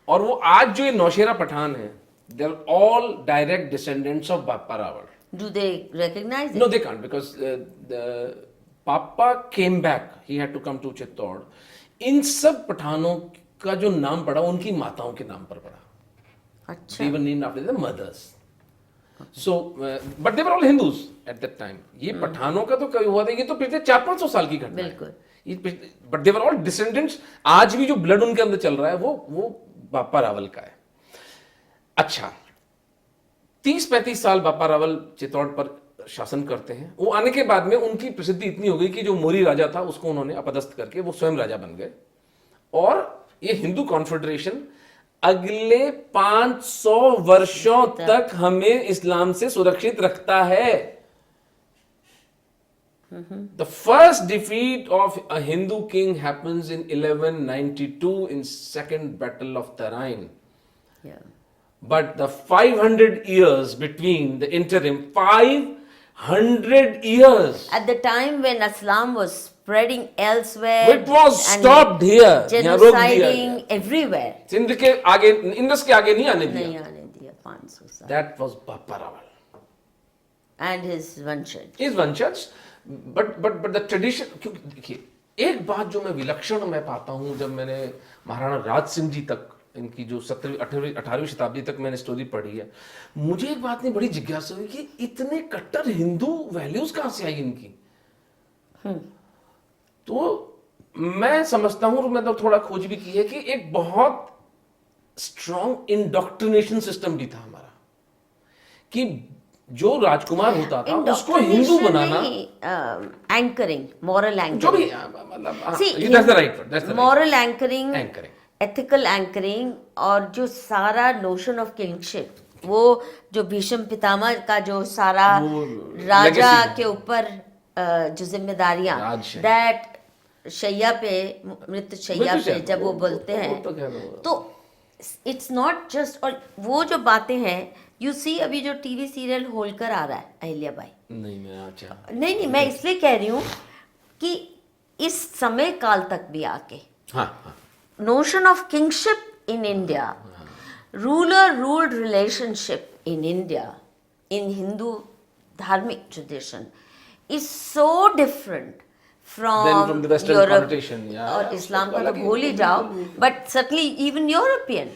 और वो आज जो ये नौशेरा पठान है, they are all direct descendants of Bappa Rawal.
Do they recognize?
No they can't, because Bappa came back, he had to come to Chittor. इन सब पठानों का जो नाम पड़ा उनकी माताओं के नाम पर पड़ा।
अच्छा।
They were named after their mothers. So, but they were all Hindus at that time. ये पठानों का तो कभी हुआ था, ये तो पिछले 400-500 साल की घटना है।
बिल्कुल।
But they were all descendants. आज भी जो ब्लड उनके अंदर चल रहा है वो बापा रावल का है। अच्छा, 30-35 साल बापा रावल चित्तौड़ पर शासन करते हैं। वो आने के बाद में उनकी प्रसिद्धि इतनी हो गई कि जो मोरी राजा था उसको उन्होंने अपदस्थ करके वो स्वयं राजा बन गए। और ये हिंदू कॉन्फेडरेशन अगले 500 वर्षों तक हमें इस्लाम से सुरक्षित रखता है। The first defeat of a Hindu king happens in 1192 in Second Battle of Tarain.
Yeah.
But the 500 years between the interim, 500 years.
At the time when Islam was spreading elsewhere,
It was
and
stopped here. यहाँ रोक दिया
genociding
गया।
everywhere.
Sindh के आगे, Indus के आगे नहीं आने
नहीं
दिया।
आने दिया 500 साल।
That was Bappa Rawal.
And his vanshaj.
His vanshaj, but the tradition, क्योंकि देखिए एक बात जो मैं विलक्षण मैं पाता हूँ, जब मैंने महाराणा राज सिंह जी तक, इनकी जो 17वीं 18वीं शताब्दी तक मैंने स्टोरी पढ़ी है, मुझे एक बात में बड़ी जिज्ञासा हुई कि इतने कट्टर हिंदू वैल्यूज कहाँ से आई इनकी। तो मैं समझता हूं, और मैं तो थोड़ा खोज भी की है, कि एक बहुत स्ट्रॉन्ग इंडोक्ट्रिनेशन सिस्टम भी था हमारा, कि जो राजकुमार होता था उसको हिंदू बनाना,
एंकरिंग, मॉरल
जो भी
एंकरिंग,
मतलब that's the right word, that's the right
moral anchoring,
Anchoring.
Ethical anchoring, और जो सारा नोशन ऑफ किंगशिप, वो जो भीष्म पितामह का जो सारा
वो
राजा
legacy
के ऊपर जो जिम्मेदारियां,
राजशाही।
दैट शैया पे, मृत्यु शैया पे जब वो बोलते हैं, तो इट्स नॉट जस्ट, और वो जो बातें हैं, यू सी अभी जो टीवी सीरियल होलकर आ रहा है अहिल्याबाई,
नहीं मैं अच्छा
नहीं मैं इसलिए कह रही हूँ कि इस समय काल तक भी आके
हाँ
notion of kingship in India, ruler-ruled relationship in India, in Hindu dharmic tradition, is so different from
the Western
Europe
connotation, yeah.
और इस्लाम का तो भूल ही जाओ, but certainly even European,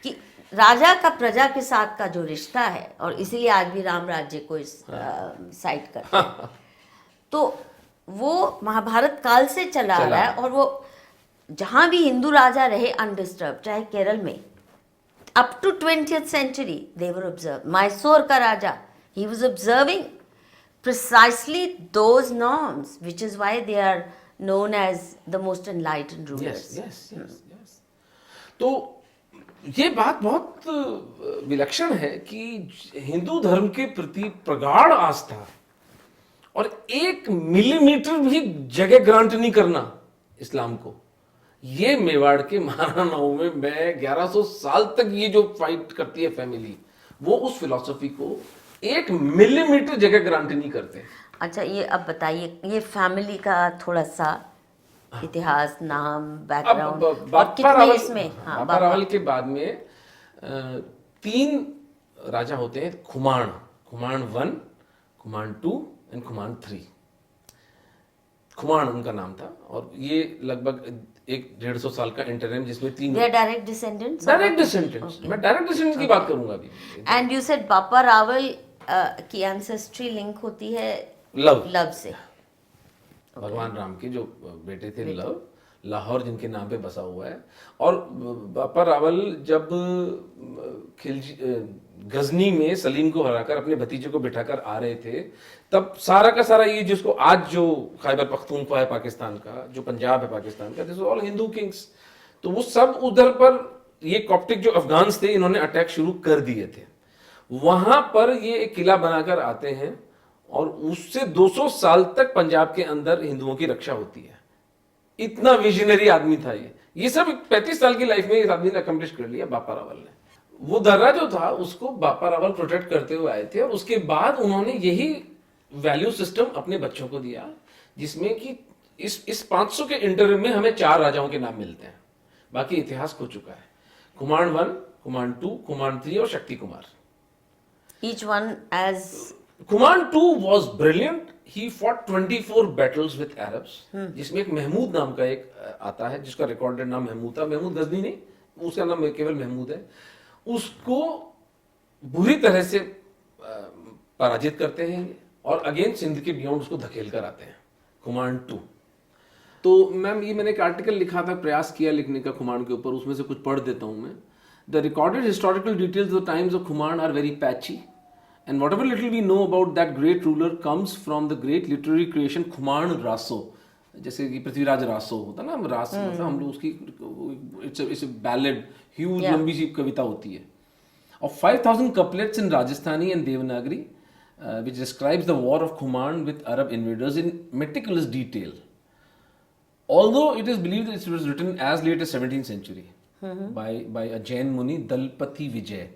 कि राजा का प्रजा के साथ का जो रिश्ता है, और इसीलिए आज भी राम राज्य को इस साइड करते हैं, तो वो महाभारत काल से चला आ रहा है। और वो जहां भी हिंदू राजा रहे अनडिस्टर्ब, चाहे केरल में up to 20th century they were observed. Mysore का राजा, he was observing precisely those norms, which is why they are known as the most enlightened rulers.
yes. तो ये बात बहुत विलक्षण है कि हिंदू धर्म के प्रति प्रगाढ़ आस्था, और 1 मिलीमीटर भी जगह ग्रांट नहीं करना इस्लाम को। ये मेवाड़ के महाराणाओं में, मैं 1100 साल तक ये जो फाइट करती है फैमिली, वो उस फिलॉसफी को 1 मिलीमीटर जगह ग्रांट नहीं करते।
अच्छा, ये अब बताइए, ये फैमिली का थोड़ा सा इतिहास, नाम, बैकग्राउंड, और कितने इसमें। हाँ,
बापा रावल के बाद में 3 राजा होते हैं, खुमान 1, खुमान 2 एंड खुमान 3। खुमान उनका नाम था और ये लगभग 150 साल का इंटरम जिसमें 3
They are direct descendants.
Direct descendants. मैं डायरेक्ट डिसेंडेंट्स की बात करूंगा अभी।
And you said बापा रावल की ancestry link होती है
लव,
लव से।
भगवान राम के जो बेटे थे लव, लाहौर जिनके नाम पे बसा हुआ है। और बापा रावल जब गजनी में सलीम को हराकर अपने भतीजे को बिठाकर आ रहे थे, तब सारा का सारा ये जिसको आज जो खैबर पख्तूनख्वा है पाकिस्तान का, जो पंजाब है पाकिस्तान का, दिस ऑल हिंदू किंग्स। तो वो सब उधर पर ये कॉप्टिक जो अफगान्स थे इन्होंने अटैक शुरू कर दिए थे। वहां पर ये एक किला बनाकर आते हैं और उससे 200 साल तक पंजाब के अंदर हिंदुओं की रक्षा होती है। इतना विजनरी आदमी था ये सब 35 साल की लाइफ में इस आदमी ने अकम्प्लिश कर लिया बापा रावल ने। वो दर्रा जो था उसको बापा रावल प्रोटेक्ट करते हुए आए थे और उसके बाद उन्होंने यही वैल्यू सिस्टम अपने बच्चों को दिया, जिसमें कि इस 500 के इंटरव्यू में हमें 4 राजाओं के नाम मिलते हैं, बाकी इतिहास खो चुका है। कुमार 1, कुमार 2, कुमार 3 और Shakti Kumar.
Each one as
Kumar 2 was brilliant. He fought 24 battles with Arabs, जिसमें एक महमूद नाम का एक आता है जिसका रिकॉर्डेड नाम महमूद था। महमूद गजनी नहीं, उसका नाम केवल महमूद है। उसको बुरी तरह से पराजित करते हैं और अगेन सिंध के बियॉन्ड उसको धकेल कर आते हैं। कुमार 2। तो मैम ये मैंने एक आर्टिकल लिखा था, प्रयास किया लिखने का खुमान के ऊपर, उसमें से कुछ पढ़ देता हूं मैं। The recorded historical details of times of Khuman are very patchy and whatever little we know about that great ruler comes from the great literary creation Khuman Raso. जैसे कि पृथ्वीराज रासो होता ना, रास मतलब हम लोग उसकी इट्स अ बैलेड, ह्यूज लंबी सी कविता होती है। और 5000 couplets in Rajasthani and Devanagari which describes the war of Kuman with Arab invaders in meticulous detail. Although it is believed that it was written as late as 17th century by a Jain Muni दलपति Vijay.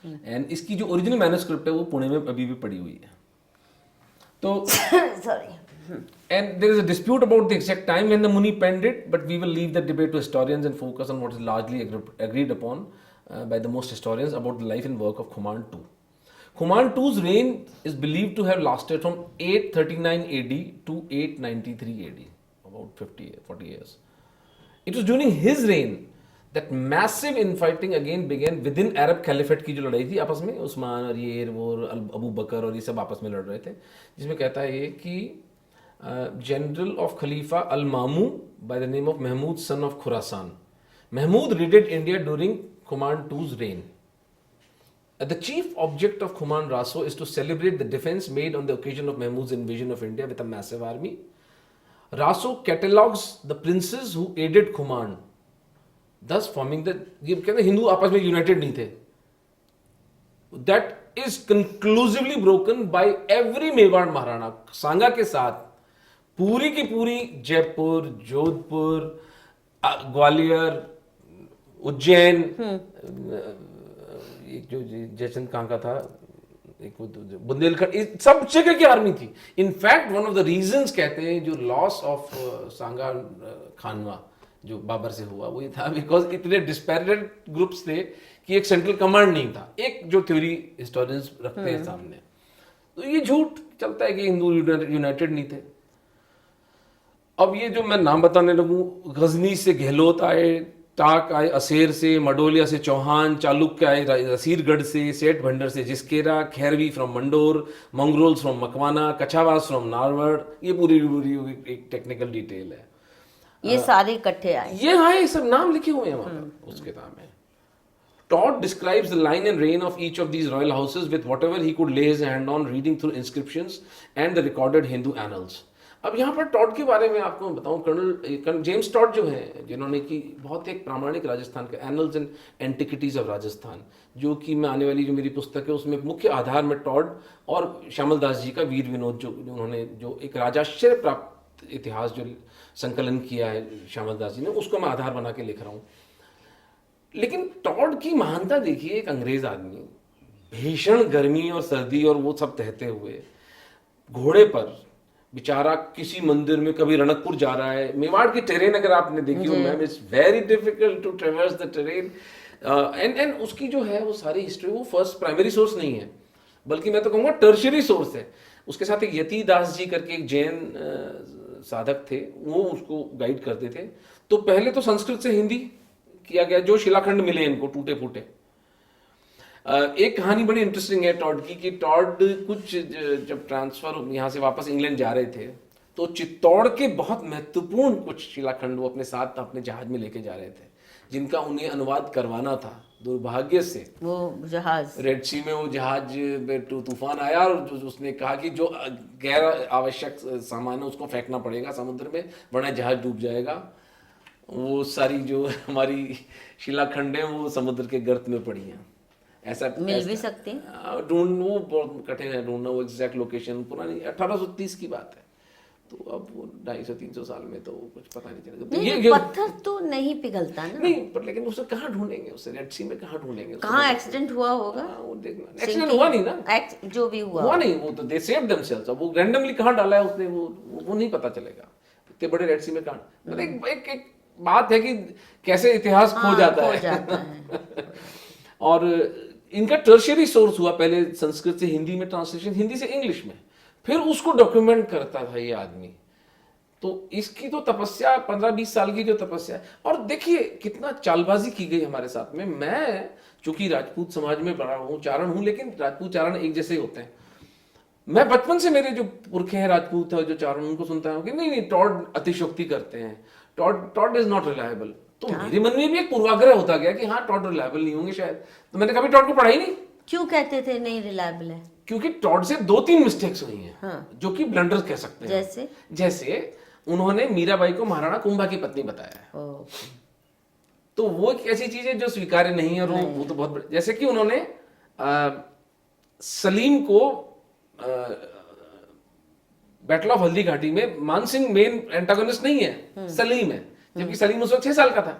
And इसकी जो original manuscript है वो पुणे में अभी भी पड़ी हुई है। तो
sorry,
and there is a dispute about the exact time when the Muni penned it, but we will leave that debate to historians and focus on what is largely agreed upon by the most historians about the life and work of Kuman II. Kuman II's reign is believed to have lasted from 839 AD to 893 AD, about 40 years. It was during his reign that massive infighting again began within Arab Caliphate की जो लड़ाई थी आपस में, उस्मान और ये वो अबू बकर और ये सब आपस में लड़ रहे थे, जिसमें कहता है ये कि general of Khalifa al Mamun by the name of Mahmud son of Khurasan, Mahmud raided India during Khuman II's reign. The chief object of Kuman Raso is to celebrate the defense made on the occasion of Mahmud's invasion of India with a massive army. Raso catalogues the princes who aided Kuman, thus forming the, ये कहते हैं हिंदू आपस में United नहीं थे। That is conclusively broken by every Mewar Maharana सांगा के साथ पूरी की पूरी जयपुर, जोधपुर, ग्वालियर, उज्जैन, एक जो जयचंद कहाँ का था, एक बुंदेलखंड, सब जगह की आर्मी थी। In fact one of the reasons कहते हैं जो लॉस ऑफ सांगा खानवा जो बाबर से हुआ वो ये था बिकॉज इतने डिस्पैरेटेड ग्रुप्स थे कि एक सेंट्रल कमांड नहीं था, एक जो थ्योरी हिस्टोरियंस रखते हैं सामने। तो ये झूठ चलता है कि हिंदू यूनाइटेड नहीं थे। अब ये जो मैं नाम बताने लगूं, गजनी से गहलोत आए, टाक आए असेर से, मडोलिया से चौहान, चालुक्य आए रसीरगढ़ से, सेठ भंडर से जिसकेरा, Khairvi from Mandor, Mangrols from Makwana, Kachhawas from Narwar, ये पूरी एक टेक्निकल डिटेल है।
ये सारे इकट्ठे आए,
ये आए, सब नाम लिखे हुए हैं वहां पर उस किताब में। Todd describes the line and reign of each of these royal houses with whatever he could lay his hand on, reading through inscriptions and the recorded Hindu annals. अब यहाँ पर टॉड के बारे में आपको बताऊं, कर्नल जेम्स टॉड जो हैं, जिन्होंने की बहुत एक प्रामाणिक राजस्थान के एनल्स एंड एंटिकिटीज ऑफ राजस्थान, जो कि मैं आने वाली जो मेरी पुस्तक है उसमें मुख्य आधार में टॉड और श्यामल दास जी का वीर विनोद जो उन्होंने जो एक राजाश्रय प्राप्त इतिहास जो संकलन किया है श्यामल दास जी ने, उसको मैं आधार बना के लिख रहा हूँ। लेकिन टॉड की महानता देखिए, एक अंग्रेज आदमी भीषण गर्मी और सर्दी और वो सब सहते हुए घोड़े पर बेचारा किसी मंदिर में, कभी रणकपुर जा रहा है। मेवाड़ की टेरेन अगर आपने देखी हो ma'am, it's very difficult to traverse the terrain, and उसकी जो है वो सारी हिस्ट्री वो फर्स्ट प्राइमरी सोर्स नहीं है, बल्कि मैं तो कहूँगा टर्शियरी सोर्स है। उसके साथ एक यति दास जी करके एक जैन साधक थे, वो उसको गाइड करते थे। तो पहले तो संस्कृत से हिंदी किया गया, जो शिलाखंड मिले इनको टूटे फूटे। एक कहानी बड़ी इंटरेस्टिंग है टॉड की, कि टॉड कुछ जब ट्रांसफर यहाँ से वापस इंग्लैंड जा रहे थे, तो चित्तौड़ के बहुत महत्वपूर्ण कुछ शिलाखंड वो अपने साथ अपने जहाज में लेके जा रहे थे, जिनका उन्हें अनुवाद करवाना था। दुर्भाग्य से
वो जहाज
रेड सी में वो जहाज में तूफान आया, और उसने कहा कि जो गैर आवश्यक सामान है उसको फेंकना पड़ेगा समुद्र में, वरना जहाज डूब जाएगा। वो सारी जो हमारी शिलाखंड है वो समुद्र के गर्त में पड़ी हैं। ऐसा
मिल भी सकती हैं।
ढूंढ, वो बहुत कठिन है ढूंढना वो एग्जैक्ट लोकेशन। पुरानी 1830 की बात है, तो अब वो 250-300 साल में तो कुछ पता नहीं चलेगा। तो
नहीं, पत्थर तो नहीं पिघलता ना।
नहीं, पर लेकिन उसे कहाँ ढूंढेंगे, उसे रेड सी में कहाँ ढूंढेंगे?
कहाँ एक्सीडेंट हुआ होगा?
वो देखना, एक्सीडेंट हुआ नहीं ना,
जो भी हुआ
नहीं, वो तो दे सेव देमसेल्व्स। अब वो रैंडमली कहाँ डाला है उसने, वो नहीं पता चलेगा। इतने बड़े रेड सी में कहाँ, मतलब एक बात है कि कैसे इतिहास खो जाता है। और इनका टर्शियरी सोर्स हुआ, पहले संस्कृत से हिंदी में ट्रांसलेशन, हिंदी से इंग्लिश में, फिर उसको डॉक्यूमेंट करता था ये आदमी। तो इसकी तो तपस्या 15-20 साल की जो तपस्या, और देखिए कितना चालबाजी की गई हमारे साथ में। मैं चूंकि राजपूत समाज में बड़ा हूँ, चारण हूँ, लेकिन राजपूत चारण एक जैसे ही होते हैं। मैं बचपन से मेरे जो पुरखे हैं राजपूत है, जो चारण, उनको सुनता हूँ कि नहीं टॉड अतिशयोक्ति करते हैं, टॉड इज नॉट रिलायबल। तो मेरे मन में भी एक पूर्वाग्रह होता गया कि हाँ टॉड रिलायबल नहीं होंगे शायद। तो मैंने कभी टॉड को पढ़ा ही नहीं।
क्यों कहते थे नहीं रिलायबल है?
क्योंकि टॉड से 2-3 मिस्टेक्स हुई हैं, हाँ। जो कि ब्लंडर्स कह सकते हैं। जैसे उन्होंने मीराबाई को महाराणा कुंभा की पत्नी बताया है, तो वो एक ऐसी चीज है जो स्वीकार्य नहीं है, और वो तो बहुत जैसे कि उन्होंने सलीम को बैटल ऑफ हल्दी घाटी में मानसिंह मेन एंटागोनिस्ट नहीं है, सलीम है, जबकि सलीम उस वक्त 6 साल का था।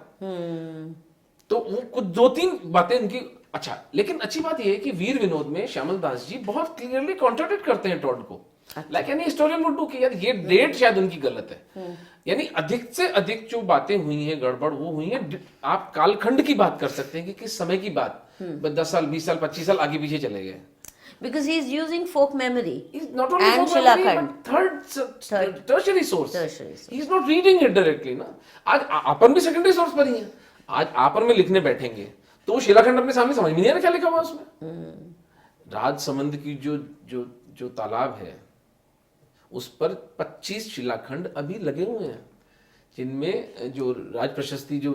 तो वो कुछ 2-3 बातें उनकी, अच्छा, लेकिन अच्छी बात यह है कि वीर विनोद में श्यामल दास जी बहुत क्लियरली कॉन्ट्राडिक्ट करते हैं टॉड को, like any historian would do कि यार ये डेट शायद उनकी गलत है। यानी अधिक से अधिक जो बातें हुई हैं गड़बड़, वो हुई हैं, आप कालखंड की बात कर सकते हैं कि किस समय की बात, 10 साल 20 साल 25 साल आगे पीछे चले गए।
Because he is using folk memory.
He's not only
and
folk memory, but third tertiary source. He is not reading it directly ना। आज अपन भी सेकेंडरी सोर्स पर ही है। आज आपन में लिखने बैठेंगे तो वो शिलाखंड अपने सामने समझ में नहीं आ रहा क्या लिखा हुआ उसमें। राजसमंद की जो तालाब है उस पर 25 शिलाखंड अभी लगे हुए हैं, जिनमें जो राज प्रशस्ति, जो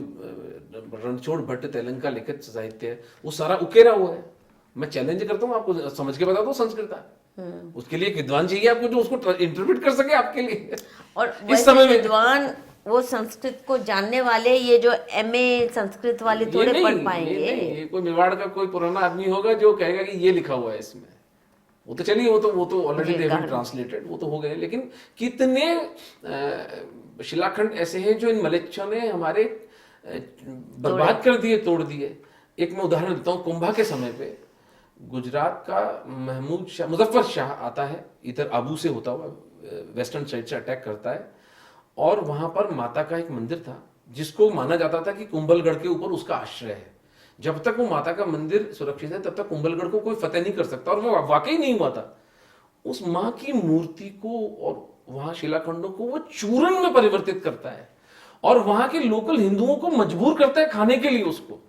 रणछोड़ भट्ट तेलंगा लिखित साहित्य है, वो सारा उकेरा हुआ है। मैं चैलेंज करता हूँ, आपको समझ के बता दो संस्कृत। उसके लिए एक विद्वान चाहिए आपको जो उसको इंटरप्रेट कर सके आपके लिए।
और
इस समय में
विद्वान वो संस्कृत को जानने वाले, ये जो एमए संस्कृत वाले थोड़े पढ़ पाएंगे।
ये कोई मेवाड़ का कोई पुराना आदमी होगा जो कहेगा कि ये लिखा हुआ है इसमें। वो तो चलिए, वो तो ऑलरेडी दे हैव ट्रांसलेटेड, वो तो हो गए। लेकिन कितने शिलाखंड ऐसे हैं जो इन मलेच्छों ने हमारे बर्बाद कर दिए, तोड़ दिए। एक मैं उदाहरण देता हूँ, कुंभा के समय पे गुजरात का महमूद शाह, मुजफ्फर शाह आता है, इधर आबू से होता हुआ वेस्टर्न साइड से अटैक करता है, और वहां पर माता का एक मंदिर था जिसको माना जाता था कि कुंभलगढ़ के ऊपर उसका आश्रय है। जब तक वो माता का मंदिर सुरक्षित है तब तक कुंभलगढ़ को कोई फतेह नहीं कर सकता, और वो वाकई नहीं हुआ था। उस माँ की मूर्ति को और वहां शिलाखंडों को वो चूर्ण में परिवर्तित करता है, और वहां के लोकल हिंदुओं को मजबूर करता है खाने के लिए उसको।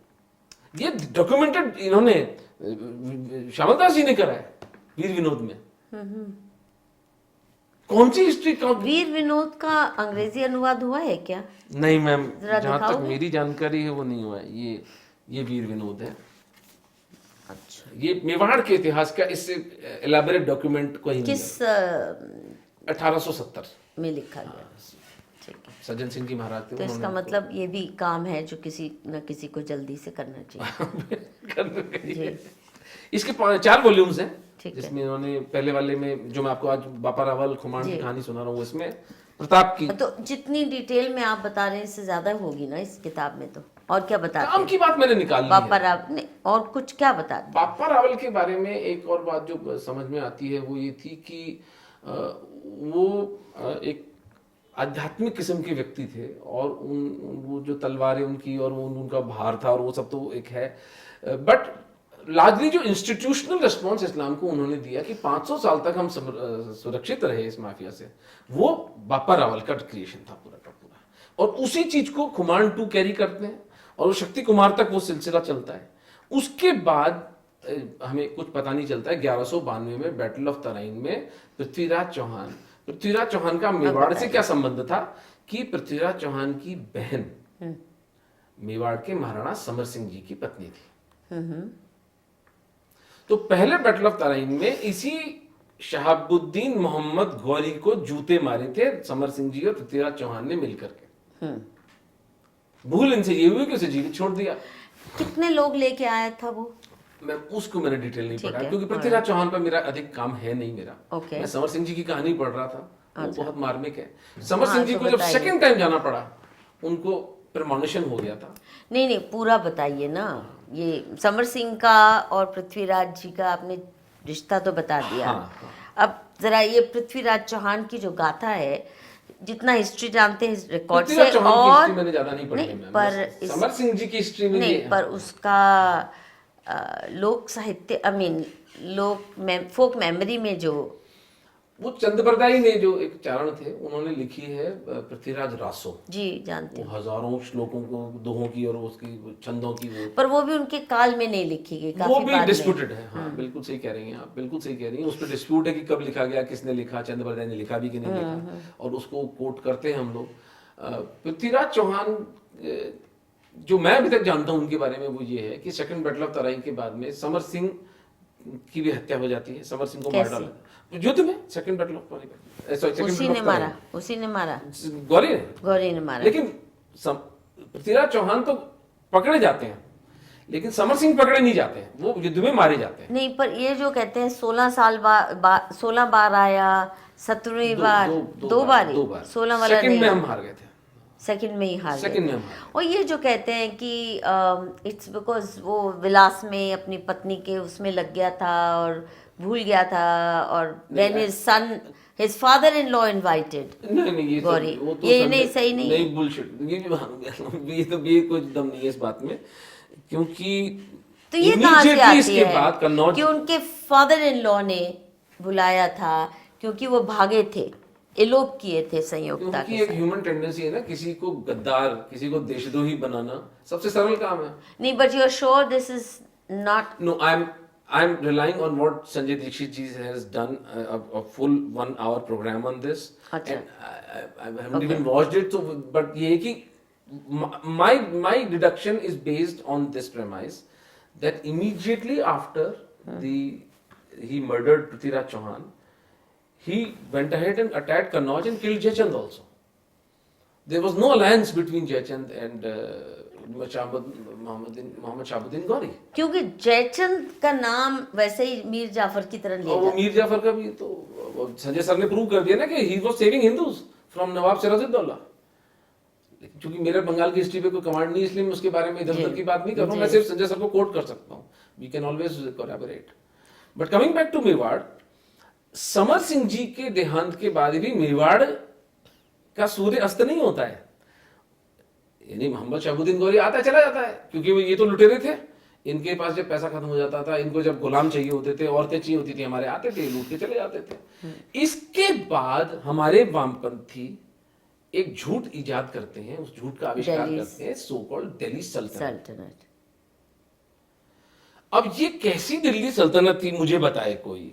ये डॉक्यूमेंटेड इन्होंने श्यामल दास जी ने करा है वीर विनोद में। कौन सी हिस्ट्री का
वीर विनोद का अंग्रेजी अनुवाद हुआ है क्या?
नहीं मैम, जहां तक मेरी जानकारी है वो नहीं हुआ है। ये वीर विनोद है।
अच्छा,
ये मेवाड़ के इतिहास का इससे एलाबोरेट डॉक्यूमेंट कोई नहीं।
किस
1870 में
लिखा गया? ठीक है,
सज्जन सिंह जी महाराज थे।
तो इसका मतलब ये भी काम है जो किसी न किसी को जल्दी से करना चाहिए।
इसके 4 वॉल्यूम्स हैं, जिसमें इन्होंने पहले वाले में, जो मैं आपको आज बापा रावल खुमान की कहानी सुना रहा हूँ, इसमें प्रताप की,
तो जितनी डिटेल में आप बता रहे हैं इससे ज्यादा होगी ना इस किताब में। तो और क्या बताते हैं?
काम की बात मैंने निकाल ली
बापा रावल ने, और कुछ क्या बताते हैं?
बापा रावल के बारे में एक और बात जो समझ में आती है वो ये थी कि वो एक आध्यात्मिक किस्म के व्यक्ति थे, और वो जो तलवारें उनकी और वो उनका भार था और वो सब तो एक है, बट लार्जली जो इंस्टीट्यूशनल रिस्पॉन्स इस्लाम को उन्होंने दिया कि 500 साल तक हम सुरक्षित रहे इस माफिया से, वो बापा रावल का क्रिएशन था पूरा का पूरा। और उसी चीज को खुमान 2 कैरी करते हैं और वो शक्ति कुमार तक वो सिलसिला चलता है। उसके बाद हमें कुछ पता नहीं चलता है। 1192 में बैटल ऑफ तराइन में पृथ्वीराज चौहान का मेवाड़ से क्या संबंध था कि पृथ्वीराज चौहान की बहन मेवाड़ के महाराणा समर सिंह जी की पत्नी थी। तो पहले बैटल ऑफ तराइन में इसी शहाबुद्दीन मोहम्मद गौरी को जूते मारे थे समर सिंह जी और पृथ्वीराज चौहान ने मिलकर के। भूल इनसे ये हुई कि उसे जीवित छोड़ दिया।
कितने लोग लेके आया था वो?
मैंने डिटेल नहीं पढ़ा क्योंकि पृथ्वीराज चौहान पर मेरा अधिक काम है नहीं मेरा। मैं समर सिंह जी की कहानी पढ़ रहा था, वो बहुत मार्मिक है। समर सिंह जी को जब सेकंड टाइम जाना पड़ा, उनको प्रेमोनिशन हो गया था।
नहीं पूरा बताइए ना, ये समर सिंह का और पृथ्वीराज जी का आपने रिश्ता तो बता दिया।
हाँ।
अब जरा ये पृथ्वीराज चौहान की जो गाथा है, जितना हिस्ट्री जानते हैं रिकॉर्ड से, और
मैंने ज्यादा नहीं पढ़ी
नहीं, पर
समर सिंह जी की हिस्ट्री में
नहीं, पर उसका लोक साहित्य फोक मेमोरी में जो
वो चंद्रबरदाई ने जो एक चारण थे उन्होंने लिखी है पृथ्वीराज रासो
जी जानते
हैं, हजारों श्लोकों को दोहों की और उसकी छंदों की
पर वो भी उनके काल में नहीं लिखी गई,
वो भी डिस्प्यूटेड है। हाँ बिल्कुल सही कह रही हैं आप, बिल्कुल सही कह रही हैं। उस पर डिस्प्यूट है कि कब लिखा गया, किसने लिखा, चंद्रबरदाई ने लिखा भी कि नहीं लिखा, और उसको कोट करते हैं हम लोग। पृथ्वीराज चौहान जो मैं अभी तक जानता हूं उनके बारे में वो ये है कि सेकंड बैटल ऑफ तराइन के बाद में समर सिंह की भी हत्या हो जाती है। समर सिंह को मार डाला युद्ध में, सेकंड बैटल ऑफ तराइन।
उसी ने मारा
गौरी ने मारा। लेकिन पृथ्वीराज चौहान तो पकड़े जाते हैं, लेकिन समर सिंह पकड़े नहीं जाते हैं, वो युद्ध में मारे जाते हैं।
नहीं, पर ये जो कहते हैं 16 बार आया, 17वीं बार दो बार 16 वाला
सेकंड में हम हार गए थे,
सेकंड में ही हार गए। और ये जो कहते हैं कि इट्स बिकॉज वो विलास में अपनी पत्नी के उसमें लग गया था और भूल गया था, और व्हेन his father-in-law invited
नहीं
गौरी, ये नहीं सही नहीं
बुलशिट, ये कुछ दम नहीं है इस बात में, क्योंकि
तो ये कहाँ से आती है कि उनके फादर-इन-लॉ ने बुलाया था क्योंकि वो भागे थे, एलोप किए थे संयोगता के साथ।
एक ह्यूमन टेंडेंसी है ना, किसी को गद्दार, किसी को देशद्रोही बनाना सबसे सरल काम है।
नहीं, but you're sure this is not?
No, I'm relying on what Sanjay Dikshit ji has done, a full 1 hour program on this.
Achha.
And I haven't even watched it, so but ये है कि my deduction is based on this premise that immediately after he murdered Prithviraj Chauhan, he went ahead and attacked Kannauj and killed Jaychand also. There was no alliance between Jaychand and Mohammad Shahabuddin Gauri, क्योंकि
जयचंद का नाम वैसे ही मीर जाफर की तरह लिया।
वो मीर जाफर का भी तो संजय सर ने प्रूव कर दिया ना कि he was saving Hindus from Nawab Sirajuddaula. लेकिन क्योंकि मेरे बंगाल की हिस्ट्री पे कोई कमांड नहीं, इसलिए मैं उसके बारे में इधर उधर की बात नहीं कर रहा हूँ, मैं सिर्फ संजय सर को कोट कर सकता हूँ। We can always collaborate. But coming back to Mewar, Samar Singh ji के देहांत के बाद भी मेवाड़ का सूर्य अस्त नहीं होता है, यानी मोहम्मद शाहबुद्दीन गौरी आता चला जाता है, क्योंकि ये तो लुटेरे थे, इनके पास जब पैसा खत्म हो जाता था, इनको जब गुलाम चाहिए होते थे, औरतें चाहिए होती थी, हमारे आते थे, लूट के चले जाते थे। इसके बाद हमारे वामपंथी एक झूठ इजाद करते हैं, उस झूठ का आविष्कार करते हैं, सो कॉल्ड दिल्ली सल्तनत। अब ये कैसी दिल्ली सल्तनत थी मुझे बताए कोई,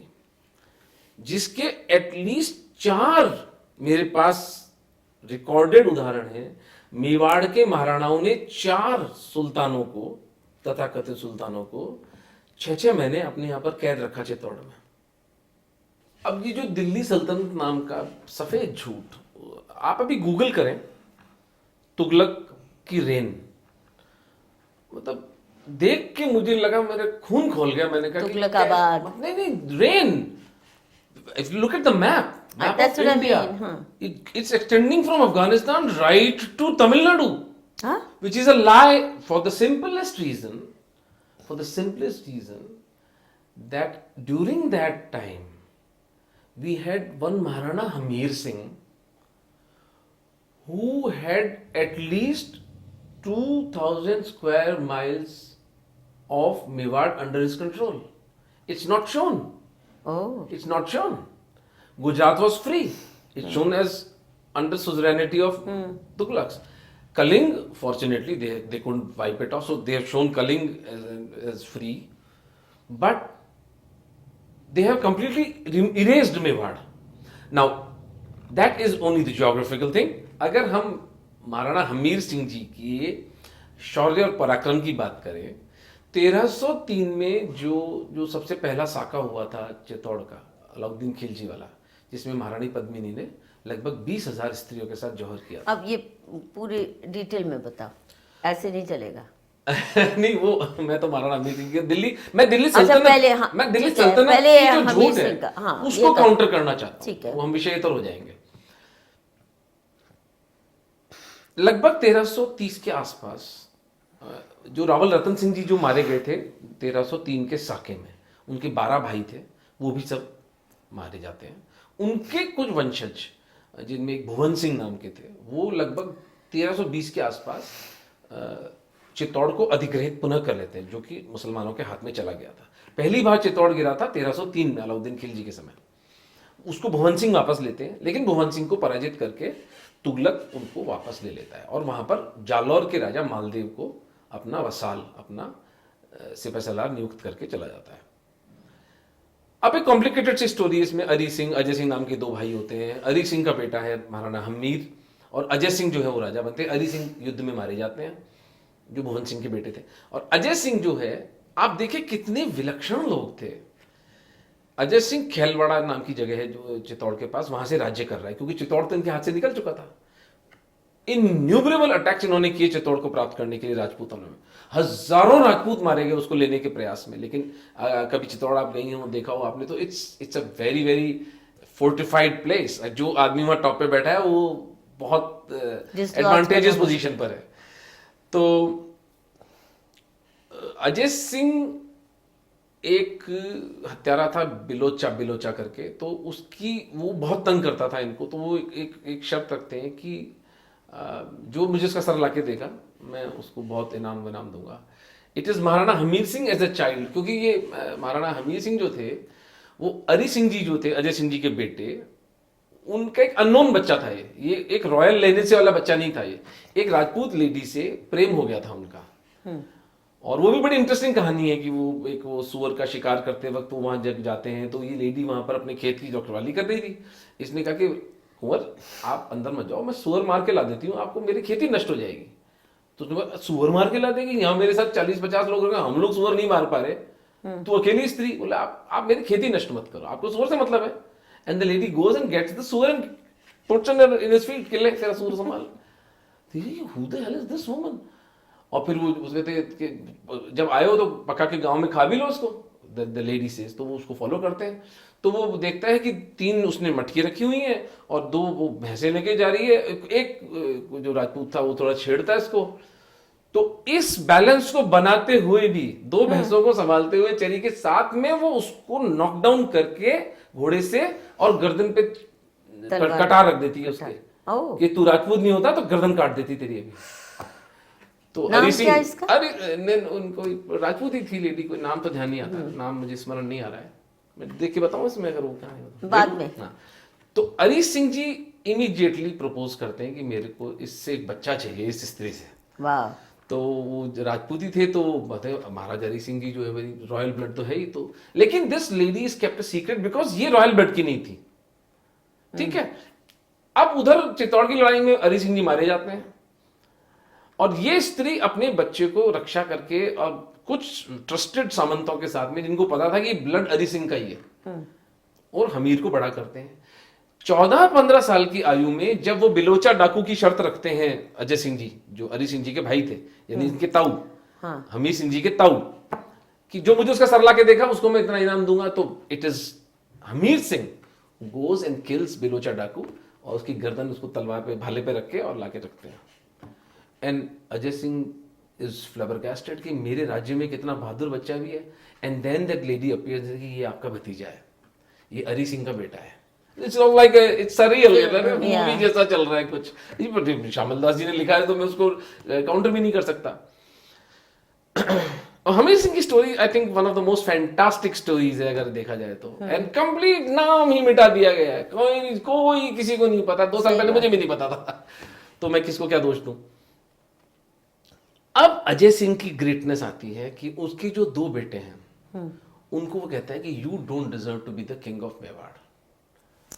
जिसके एटलीस्ट 4 मेरे पास रिकॉर्डेड उदाहरण है। मेवाड़ के महाराणाओं ने 4 सुल्तानों को, तथाकथित सुल्तानों को 6-6 महीने अपने यहां पर कैद रखा चित्तौड़ में। अब ये जो दिल्ली सल्तनत नाम का सफेद झूठ, आप अभी गूगल करें तुगलक की रेन, मतलब देख के मुझे लगा, मेरे खून खोल गया। मैंने कहा
तुगलकाबाद,
नहीं rain, if you look at the map
that's what
India,
I mean.
It's extending from Afghanistan right to Tamil Nadu,
huh?
Which is a lie for the simplest reason that during that time we had one Maharana Hamir Singh who had at least 2000 square miles of Mewar under his control. It's not shown.
Oh.
It's not shown. Gujarat was free. It's shown as under suzerainty of Tughlaqs. Kaling, fortunately, they couldn't wipe it off, so they have shown Kaling as free. But they have completely erased Mewar. Now, that is only the geographical thing. अगर हम महाराणा हमीर सिंह जी की शौर्य और पराक्रम की बात करें, 1303 में जो सबसे पहला साका हुआ था चित्तौड़ का, अलाउद्दीन खिलजी वाला, जिसमें महारानी पद्मिनी ने लगभग 20,000 स्त्रियों के साथ जौहर किया।
अब ये पूरी डिटेल में बताओ, ऐसे नहीं चलेगा।
नहीं, वो मैं तो महाराणा हमीर सिंह की मैं दिल्ली
अच्छा,
सल्तनत
पहले हाँ,
मैं दिल्ली
ठीक है,
सल्तनत
पहले
की जो
हमीर
झूठ
सिंह का,
है
हाँ,
उसको
ये
काउंटर करना चाहता
ठीक है।
हूँ, वो हम विषयेतर हो जाएंगे। लगभग 1330 के आसपास जो रावल रतन सिंह जी जो मारे गए थे 1303 के साके में, उनके 12 भाई थे, वो भी सब मारे जाते हैं। उनके कुछ वंशज जिनमें एक भुवन सिंह नाम के थे, वो लगभग 1320 के आसपास चित्तौड़ को अधिग्रहित पुनः कर लेते हैं, जो कि मुसलमानों के हाथ में चला गया था। पहली बार चित्तौड़ गिरा था 1303 में अलाउद्दीन खिलजी के समय। उसको भुवन सिंह वापस लेते हैं, लेकिन भुवन सिंह को पराजित करके तुगलक उनको वापस ले लेता है और वहां पर जालौर के राजा मालदेव को अपना वसाल, अपना सिपहसालार नियुक्त करके चला जाता है। अब एक कॉम्प्लिकेटेड सी स्टोरी इसमें। अरी सिंह, अजय सिंह नाम के दो भाई होते हैं। अरी सिंह का बेटा है महाराणा हमीर और अजय सिंह जो है वो राजा बनते हैं। अरी सिंह युद्ध में मारे जाते हैं, जो भुवन सिंह के बेटे थे। और अजय सिंह जो है, आप देखिए कितने विलक्षण लोग थे। अजय सिंह खेलवाड़ा नाम की जगह है जो चित्तौड़ के पास, वहां से राज्य कर रहा है, क्योंकि चित्तौड़ तो इनके हाथ से निकल चुका था। इन्यूमरेबल अटैक्स इन्होंने किए चित्तौड़ को प्राप्त करने के लिए राजपूतों में। हजारों राजपूत मारे गए उसको लेने के प्रयास में। लेकिन कभी चित्तौड़ आप गई हो, देखा हो आपने, तो it's a very very fortified place. जो आदमी वहां टॉप पे बैठा है वो बहुत एडवांटेजेस पोजीशन पर है। तो अजय सिंह एक हत्यारा था, बिलोचा करके, तो उसकी वो बहुत तंग करता था इनको। तो वो एक शर्त रखते हैं कि जो मुझे उसका सर लाके देगा मैं उसको बहुत इनाम विनाम दूंगा। It is Maharana Hamir Singh as a child, क्योंकि ये महाराणा हमीर सिंह जो थे वो अरी सिंह जी जो थे, अजय सिंह जी के बेटे, उनका एक अननोन बच्चा था। ये एक रॉयल लेने से वाला बच्चा नहीं था। ये एक राजपूत लेडी से प्रेम हो गया था उनका। और वो भी बड़ी इंटरेस्टिंग कहानी है कि वो सुअर का शिकार करते वक्त वो वहां जग जाते हैं, तो ये लेडी वहां पर अपने खेत की रखवाली कर रही थी। इसने कहा कि कुंवर आप अंदर मत जाओ, मैं सुअर मार के ला देती हूँ, आपको मेरी खेती नष्ट हो जाएगी। तो उसने कहा सुअर मार के ला देगी? यहाँ मेरे साथ 40-50 लोग हैं, हम लोग सुअर नहीं मार पा रहे, तो अकेली स्त्री। बोला आप मेरी खेती नष्ट मत करो, आपको सुअर से मतलब है। And the lady goes and gets the सुअर and puts in his field, kill तेरा सुअर संभाल। Who the hell is this woman? और फिर वो उसके थे कि जब आए हो तो पका के गांव में खा भी लो उसको, द लेडी सेज। तो वो उसको फॉलो करते हैं। तो वो देखता है कि 3 उसने मटकी रखी हुई हैं और 2 वो भैंसे लेके जा रही है। एक जो राजपूत था वो थोड़ा छेड़ता है इसको। तो इस बैलेंस को बनाते हुए भी, 2 भैंसों को संभालते हुए चरी के साथ में, वो उसको नॉकडाउन करके घोड़े से और गर्दन पे कटार रख देती है उसके, कि तू राजपूत नहीं होता तो गर्दन काट देती तेरी अभी। तो
नाम
अरी
क्या
सिंह, अरे उनको राजपूत ही थी लेडी, कोई नाम तो ध्यान नहीं आता, नाम मुझे स्मरण नहीं आ रहा है, मैं देख के बताऊं इसमें अगर वो कहानी
बाद में।
हाँ। तो अरी सिंह जी इमीडिएटली प्रपोज करते हैं कि मेरे को इससे एक बच्चा चाहिए, इस स्त्री से।
वाह।
तो वो राजपूती थे, तो महाराजा हरी सिंह जी जो है रॉयल ब्लड तो है ही, तो लेकिन this lady is kept secret because ये रॉयल ब्लड की नहीं थी। ठीक है। अब उधर चित्तौड़ की लड़ाई में हरी सिंह जी मारे जाते हैं और ये स्त्री अपने बच्चे को रक्षा करके और कुछ ट्रस्टेड सामंतों के साथ में, जिनको पता था कि ब्लड हरी सिंह का ही है, और हमीर को बड़ा करते हैं। 14-15 साल की आयु में जब वो बिलोचा डाकू की शर्त रखते हैं अजय सिंह जी, जो हरी सिंह जी के भाई थे, यानी इनके ताऊ,
हाँ।
हमीर सिंह जी के ताऊ, कि जो मुझे उसका सर लाके देखा उसको मैं इतना इनाम दूंगा। तो it is Hamir Singh goes and kills Bilocha डाकू और उसकी गर्दन उसको तलवार पे, भाले पे रख के और लाके रखते हैं। And Ajay Singh is flabbergasted कि मेरे राज्य में कितना बहादुर बच्चा भी है। And then that lady appears कि ये आपका भतीजा है, ये हरी सिंह का बेटा है। It's like it's surreal, movie जैसा चल रहा है कुछ। श्यामल दास जी ने लिखा है तो मैं उसको काउंटर भी नहीं कर सकता। और हमीर सिंह की story I think one of the most fantastic stories है अगर देखा जाए तो, एंड कंप्लीट नाम ही मिटा दिया गया है, कोई किसी को नहीं पता, 2 साल पहले मुझे भी नहीं पता था, तो मैं किसको क्या दोष दूं। अब अजय सिंह की ग्रेटनेस आती है कि उसके जो 2 बेटे हैं उनको वो कहता है कि you don't deserve to be the king of Mewar,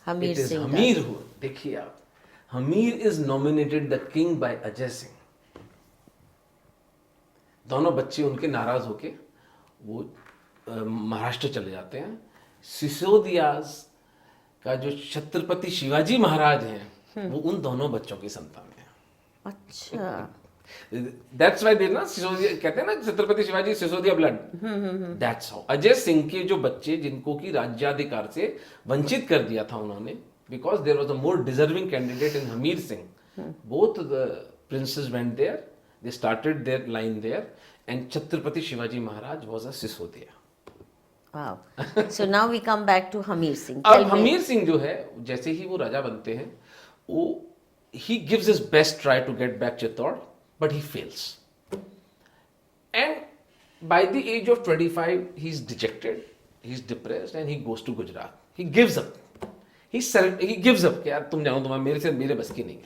Hamir
it is
Singh
Hamir who, देखिए आप, Hamir is nominated the king by Ajay Singh. दोनों बच्चे उनके नाराज होके वो महाराष्ट्र चले जाते हैं। सिसोदियाज का जो छत्रपति शिवाजी महाराज हैं वो उन दोनों बच्चों की संतान है।
अच्छा,
दैट्स व्हाई दे ना सिसोदिया कहते हैं ना, Chhatrapati Shivaji Sisodia blood, that's how Ajay Singh के जो बच्चे जिनको की राज्याधिकार से वंचित कर दिया था उन्होंने, because there was a more deserving candidate in Hamir Singh, both the princes went there, they started their line there, and Chhatrapati Shivaji Maharaj was a Sisodia.
wow. So now we come back to Hamir Singh.
अब हमीर सिंह जो है जैसे ही वो राजा बनते हैं वो he gives his best try to get back Chittor, but he fails, and by the age of 25 he's dejected, he's depressed, and he goes to Gujarat. He gives up, he gives up कि यार तुम जानो, तुम्हारे मेरे से मेरे बस की नहीं है,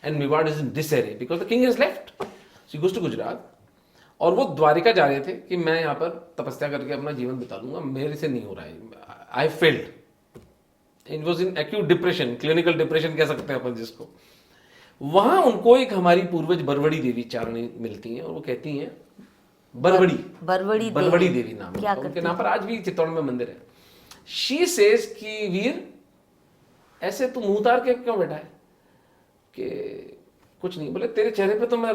and Mewar is in disarray because the king has left. So he goes to Gujarat, और वो द्वारिका जा रहे थे कि मैं यहाँ पर तपस्या करके अपना जीवन बिता लूंगा, मेरे से नहीं हो रहा है, I failed, it was in acute depression, clinical depression कह सकते हैं अपन जिसको। वहां उनको एक हमारी पूर्वज बरवड़ी देवी चारणी मिलती हैं और वो कहती हैं बरवड़ी देवी नाम है उनके नाम पर, आज भी चित्तौड़ में मंदिर है। शी सेज कि वीर ऐसे तू मुंह उतार के क्यों बैठा है, कि कुछ नहीं, बोले तेरे चेहरे पे तो मैं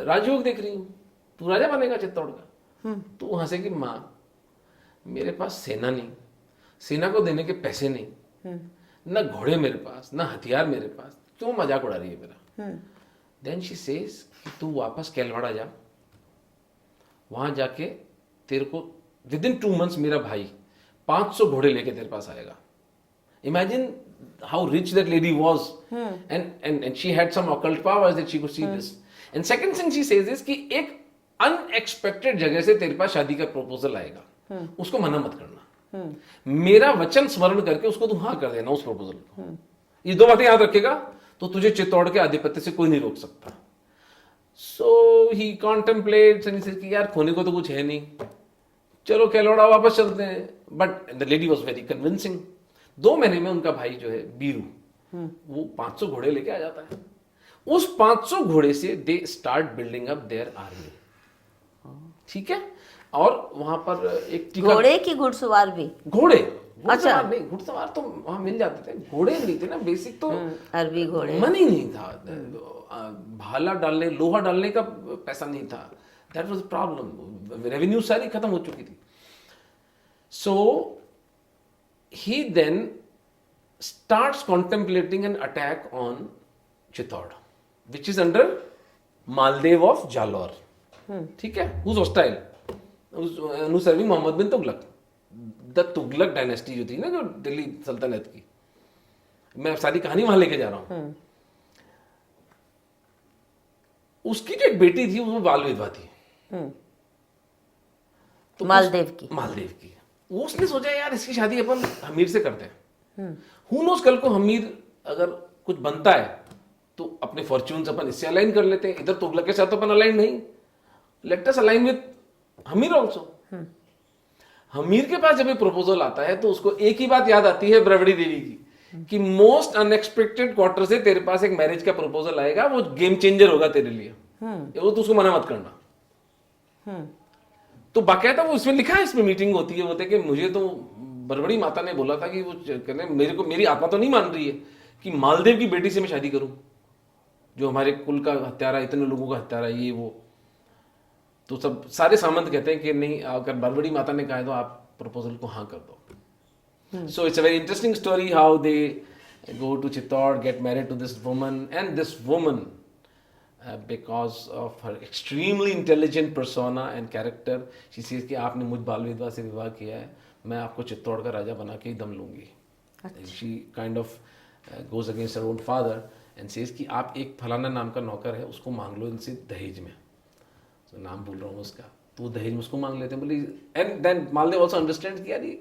राजयोग देख रही हूँ, तू राजा बनेगा चित्तौड़ का। तू वहां से कि माँ मेरे पास सेना नहीं, सेना को देने के पैसे नहीं, ना घोड़े मेरे पास, ना हथियार मेरे पास, क्यों मजाक उड़ा रही है मेरा। देन शी सेज कि तू वापस कैलवाड़ा जा, वहां जाके तेरे को विद इन 2 months मेरा भाई 500 घोड़े लेके तेरे पास आएगा। Imagine how rich that lady was, and she had some occult powers that she could see this. And second thing she says is कि एक unexpected जगह से तेरे पास शादी का प्रपोजल आएगा, उसको मना मत करना, मेरा वचन स्मरण करके उसको तू हाँ कर देना उस प्रपोजल को। ये 2 बातें याद रखेगा तो तुझे चित्तौड़ के आधिपत्य से कोई नहीं रोक सकता। So he contemplates and he says कि यार खोने को तो कुछ है नहीं, चलो कैलवाड़ा वापस चलते हैं। But the lady was very convincing. 2 महीने में उनका भाई जो है बीरू वो 500 घोड़े लेके आ जाता है। उस 500 घोड़े से they start building up there army, ठीक है। और वहां पर एक
घोड़े की घुड़सवार भी,
घुड़सवार नहीं, घुड़सवार तो वहां मिल जाते थे, घोड़े नहीं थे ना, बेसिक तो
अरबी घोड़े,
मन ही नहीं था, भाला डालने लोहा डालने का पैसा नहीं था, दैट वाज प्रॉब्लम, रेवेन्यू सारी खत्म हो चुकी थी। सो he then starts contemplating an attack on Chittor, which is under Maldev of Jalor, ठीक है, who's hostile, who's serving Mohammad bin Tughlaq, the Tughlaq dynasty जो थी ना, जो दिल्ली सल्तनत की, मैं सारी कहानी वहां लेके जा रहा हूं। उसकी जो एक बेटी थी वो बाल विधवा थी, तो
मालदेव की
उसने सोचा यार इसकी शादी अपन हमीर से करते हैं। हु नोस कल को हमीर अगर कुछ बनता है तो अपने फॉर्च्यून्स अपन इससे अलाइन कर लेते हैं, इधर तुगलक के साथ तो अपन अलाइन नहीं, let us align with Hamir also. Hamir के पास जब ये प्रपोजल आता है तो उसको एक ही बात याद आती है बरवड़ी देवी की, कि मोस्ट अनएक्सपेक्टेड क्वार्टर से तेरे पास एक मैरिज का प्रपोजल आएगा, वो गेम चेंजर होगा तेरे लिए, वो तो उसको मना मत करना। तो बाकायदा वो इसमें लिखा है, इसमें मीटिंग होती है, बोलते कि मुझे तो बरवड़ी माता ने बोला था कि वो कहने मेरे को, मेरी आत्मा तो नहीं मान रही है कि मालदेव की बेटी से मैं शादी करूं, जो हमारे कुल का हत्यारा, इतने लोगों का हत्यारा, ये वो। तो सब सारे सामंत कहते हैं कि नहीं, अगर बरवड़ी माता ने कहा है तो आप प्रपोजल को हाँ कर दो। So it's a very interesting story how they go to Chittor, get married to this woman, and this woman because of her extremely intelligent persona and character, she says कि आपने मुझ बाल विधवा से विवाह किया है, मैं आपको चित्तौड़ का राजा बना के ही दम लूंगी। She kind of goes against her own father and says कि आप एक फलाना नाम का नौकर है, उसको मांग लो इनसे दहेज में, तो नाम भूल रहा हूँ उसका, तो वो दहेज मुझको मांग लेते हैं, बोले and then Maldev also understand कि यार ये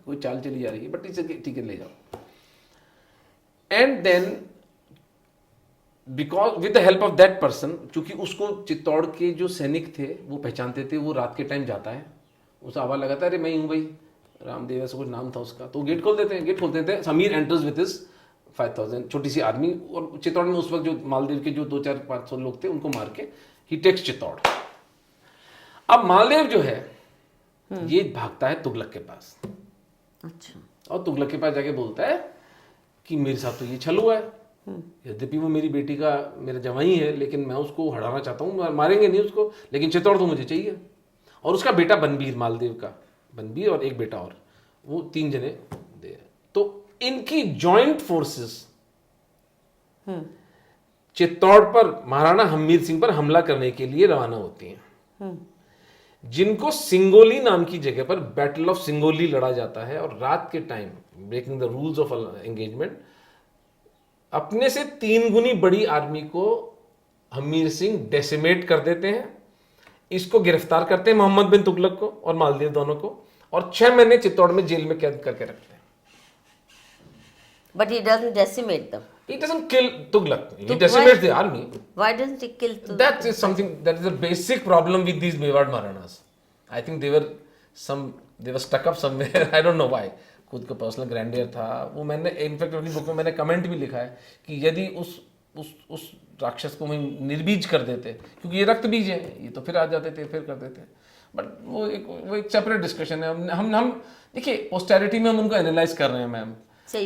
कोई चाल चली जा रही है, बट इट्स ठीक है ले जाओ। And then because with the help of that person, क्योंकि उसको चित्तौड़ के जो सैनिक थे वो पहचानते थे, वो रात के टाइम जाता है, उसे आवाज लगाता है अरे मैं हूँ भाई, रामदेव ऐसा कुछ नाम था उसका, तो गेट खोल देते हैं, गेट खोलते थे, समीर एंटर्स विद हिज 5000 छोटी सी आर्मी, और चित्तौड़ में उस वक्त जो मालदेव के जो 2-4-500 लोग थे उनको मार के ही टेक्स चित्तौड़। अब मालदेव जो है ये भागता है तुगलक के पास,
अच्छा,
और तुगलक के पास जाके बोलता है कि मेरे साथ तो ये छल हुआ है, यद्यपि वो मेरी बेटी का मेरा जवाई है, लेकिन मैं उसको हटाना चाहता हूँ, मारेंगे नहीं उसको, लेकिन चित्तौड़ तो मुझे चाहिए। और उसका बेटा बनबीर, मालदेव का बनबीर और एक बेटा और, वो 3 जने दे। तो इनकी जॉइंट फोर्सेस चित्तौड़ पर महाराणा हमीर सिंह पर हमला करने के लिए रवाना होती हैं, जिनको सिंगोली नाम की जगह पर बैटल ऑफ सिंगोली लड़ा जाता है। और रात के time breaking the rules of engagement, अपने से 3 गुनी बड़ी आर्मी को हमीर सिंह डेसिमेट कर देते हैं, इसको गिरफ्तार करते हैं मोहम्मद बिन तुगलक को और मालदेव दोनों को, और 6 महीने चित्तौड़ में जेल में कैद करके रखते हैं।
But he doesn't decimate them.
He doesn't kill Tughlaq. He decimates the army.
Why doesn't he kill Tughlaq?
That is something, that is a basic problem with these Mewar Maharanas. I think they were stuck up somewhere. I don't know why. खुद का personal grandeur था वो। मैंने in fact अपनी book में मैंने comment भी लिखा है कि यदि उस राक्षस को निर्बीज कर देते, क्योंकि ये रक्त बीज है, ये तो फिर आ जाते थे, फिर कर देते। बट वो एक सेपरेट डिस्कशन है। हम देखिए पोस्टेरिटी में हम उनको एनालाइज कर रहे हैं मैम,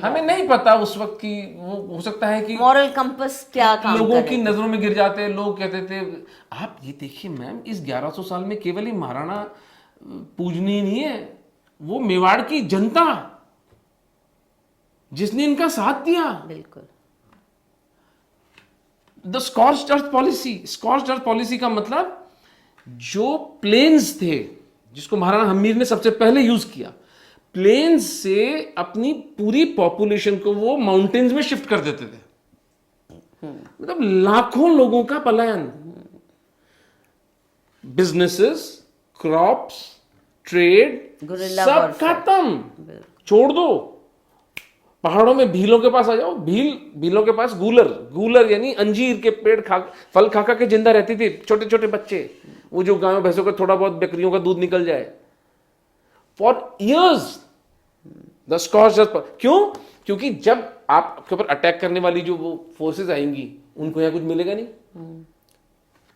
हमें नहीं पता उस वक्त की, वो हो सकता है कि
मॉरल कंपस क्या काम
लोगों की नजरों में गिर जाते। लोग कहते थे, आप ये देखिए मैम, इस 1100 साल में केवल ही महाराणा पूजनीय नहीं है, वो मेवाड़ की जनता जिसने इनका साथ दिया।
बिल्कुल।
The scorched earth policy, scorched earth policy का मतलब जो प्लेन्स थे, जिसको महाराणा हमीर ने सबसे पहले यूज किया, प्लेन्स से अपनी पूरी पॉपुलेशन को वो माउंटेन्स में शिफ्ट कर देते थे। मतलब लाखों लोगों का पलायन, बिजनेसेस, क्रॉप्स, ट्रेड सब खत्म, छोड़ दो। पहाड़ों में भीलों के पास आ जाओ, भीलों के पास गूलर यानी अंजीर के पेड़ फल खा के जिंदा रहती थी, छोटे छोटे बच्चे, वो जो गायों भैंसों का थोड़ा बहुत बकरियों का दूध निकल जाए। फॉर इयर्स द स्कॉर्च, क्यों? क्योंकि जब आपके ऊपर अटैक करने वाली जो वो फोर्सेस आएंगी, उनको यहाँ कुछ मिलेगा नहीं,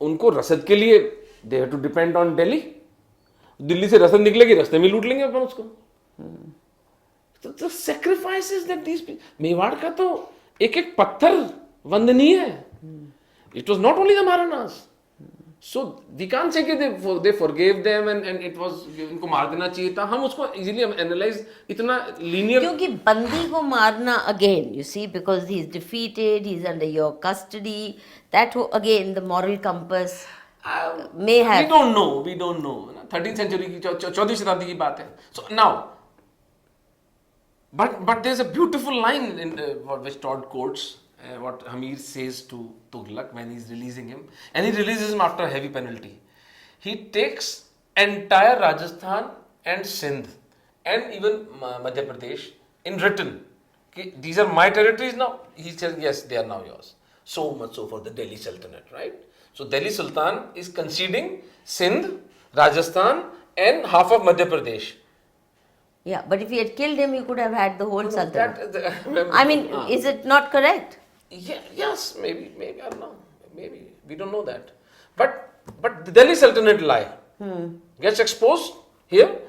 उनको रसद के लिए they have to depend on Delhi. Delhi से रसद निकलेगी, रास्ते में लूट लेंगे अपन उसको। तो sacrifices that these people, Mewar का तो एक एक पत्थर वंदनीय है। It was not only the Maharanas. So we can't say कि they forgave them and it was, इनको मार देना चाहिए था। हम उसको easily analyze इतना linear,
क्योंकि बंदी को मारना again, you see, because he is defeated, he is under your custody, that again the moral compass may have.
we don't know 13th century की 14वीं शताब्दी की बात है। So now But there's a beautiful line in which Todd quotes what Hamir says to Tughlaq when he's releasing him, and he releases him after a heavy penalty. He takes entire Rajasthan and Sindh and even Madhya Pradesh in written. These are my territories now. He says yes, they are now yours. So much so for the Delhi Sultanate, right? So Delhi Sultan is conceding Sindh, Rajasthan, and half of Madhya Pradesh.
Yeah, but if he had killed him, he could have had the whole Sultanate. I mean, is it not correct?
Yeah, yes, maybe, I don't know. Maybe, we don't know that. But the Delhi Sultanate lie gets exposed here,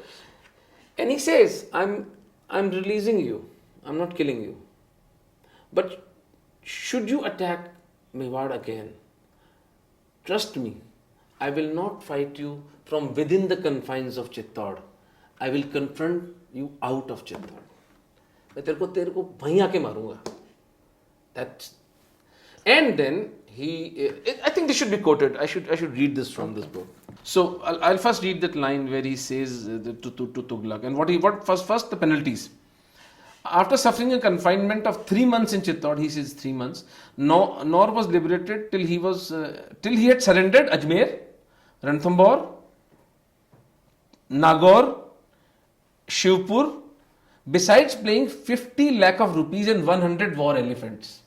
and he says, I'm releasing you. I'm not killing you. But should you attack Mewar again, trust me, I will not fight you from within the confines of Chittauड़. I will confront you out of Chittauड़. मैं तेरे को वहीं आके मारूंगा. That's, and then he, I think this should be quoted. I should read this from this book. So I'll first read that line where he says to Tughlaq, and what first the penalties. After suffering a confinement of 3 months in Chittauड़, he says 3 months, nor was liberated till he had surrendered Ajmer, Ranthambore, Nagaur, Shivpur, besides paying 50 lakh of rupees and 100 war elephants.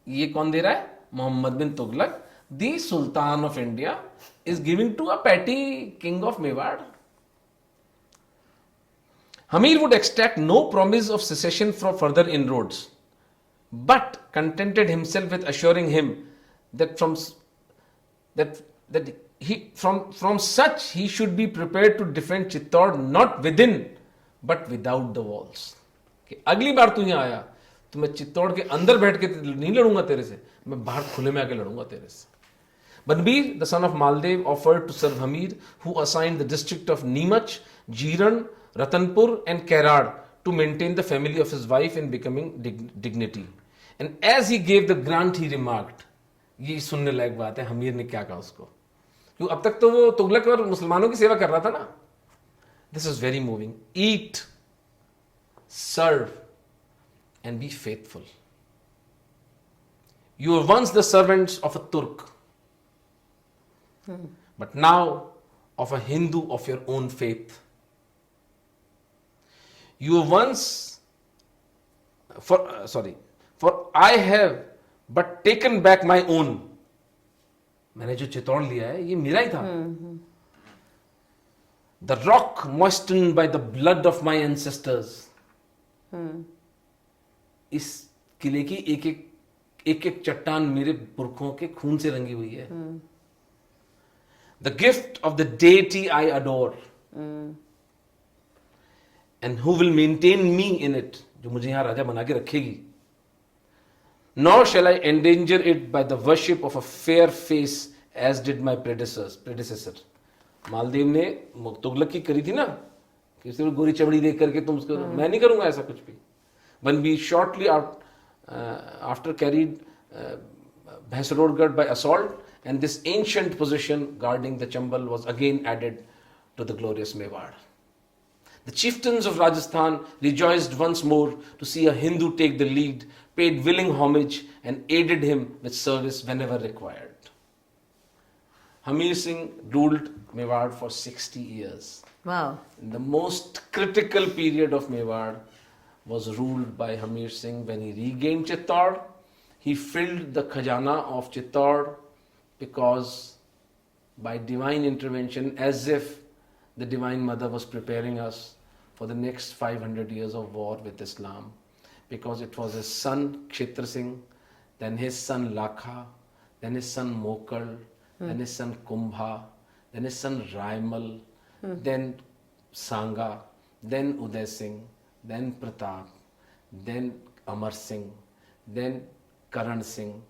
ये कौन दे रहा है? Mohammad bin Tughlaq, the Sultan of India, is giving to a petty king of Mewar. Hamir would extract no promise of secession from further inroads, but contented himself with assuring him that from such he should be prepared to defend Chittor not within but without the walls. कि अगली बार तू यहाँ आया तो मैं चित्तौड़ के अंदर बैठ के नहीं लड़ूंगा तेरे से, मैं बाहर खुले में आके लड़ूंगा तेरे से. Banbir, the son of Maldev, offered to serve Hamir, who assigned the district of Neemach, Jiran, Ratanpur and Kerad to maintain the family of his wife in becoming dignity. And as he gave the grant, he remarked, ये सुनने लायक बात है, हमीर ने क्या कहा उसको, क्योंकि अब तक तो वो तुगलक और मुसलमानों की सेवा कर रहा था ना. This is very moving. Eat, serve and be faithful. You were once the servants of a Turk, but now of a Hindu of your own faith. You were once, for I have but taken back my own. मैंने जो चित्तौड़ लिया है ये मेरा ही था. The rock moistened by the blood of my ancestors. इस किले की एक एक चट्टान मेरे पुरखों के खून से रंगी हुई है. The gift of the deity I adore, and who will maintain me in it, जो मुझे यहाँ राजा बना के रखेगी. Nor shall I endanger it by the worship of a fair face as did my predecessor. Maldev ने तुगलक की करी थी ना, कि सिर्फ गोरी चमड़ी देख करके तुम उसको, मैं नहीं करूंगा ऐसा कुछ भी. Banbir shortly after carried Bhaisarorgarh by assault, and this ancient position guarding the Chambal was again added to the glorious Mewar. The chieftains of Rajasthan rejoiced once more to see a Hindu take the lead, paid willing homage and aided him with service whenever required. Hamir Singh ruled Mewar for 60 years.
Wow.
The most critical period of Mewar was ruled by Hamir Singh when he regained Chittor. He filled the khajana of Chittor because by divine intervention, as if the Divine Mother was preparing us for the next 500 years of war with Islam, because it was his son Kshetra Singh, then his son Lakha, then his son Mokal, then his son Kumbha, then his son Raimal, then Sanga, then Uday Singh, then Pratap, then Amar Singh, then Karan Singh,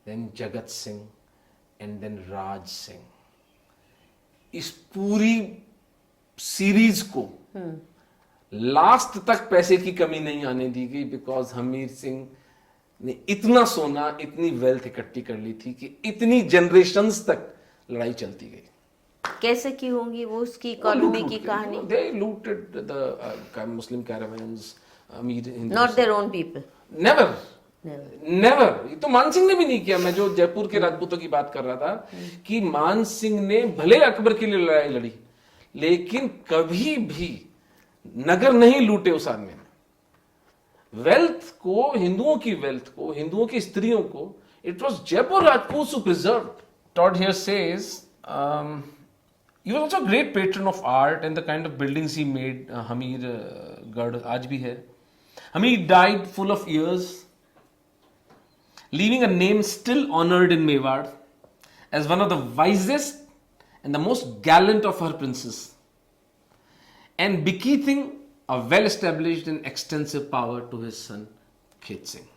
then Jagat Singh, and then Raj Singh. इस पूरी series को last तक पैसे की कमी नहीं आने दी गई, बिकॉज हमीर सिंह ने इतना सोना, इतनी वेल्थ इकट्ठी कर ली थी कि इतनी जनरेशंस तक लड़ाई चलती गई.
कैसे की होंगी वो, उसकी इकोनॉमी की कहानी?
They looted the Muslim caravans.
Not their own people.
Never. ये तो मान सिंह ने भी नहीं किया. मैं जो जयपुर के राजपूतों की बात कर रहा था कि मान सिंह ने भले अकबर के लिए लड़ाई लड़ी, लेकिन कभी भी नगर नहीं लूटे उस आदमी ने. वेल्थ को, हिंदुओं की वेल्थ को, हिंदुओं की स्त्रियों को, it was Jaipur Rajputs who preserved. Todd here says he was also a great patron of art and the kind of buildings he made. Hamir Garh आज भी है. Hamir died full of years, leaving a name still honored in Mewar as one of the wisest and the most gallant of her princes, and bequeathing a well-established and extensive power to his son Khet Singh.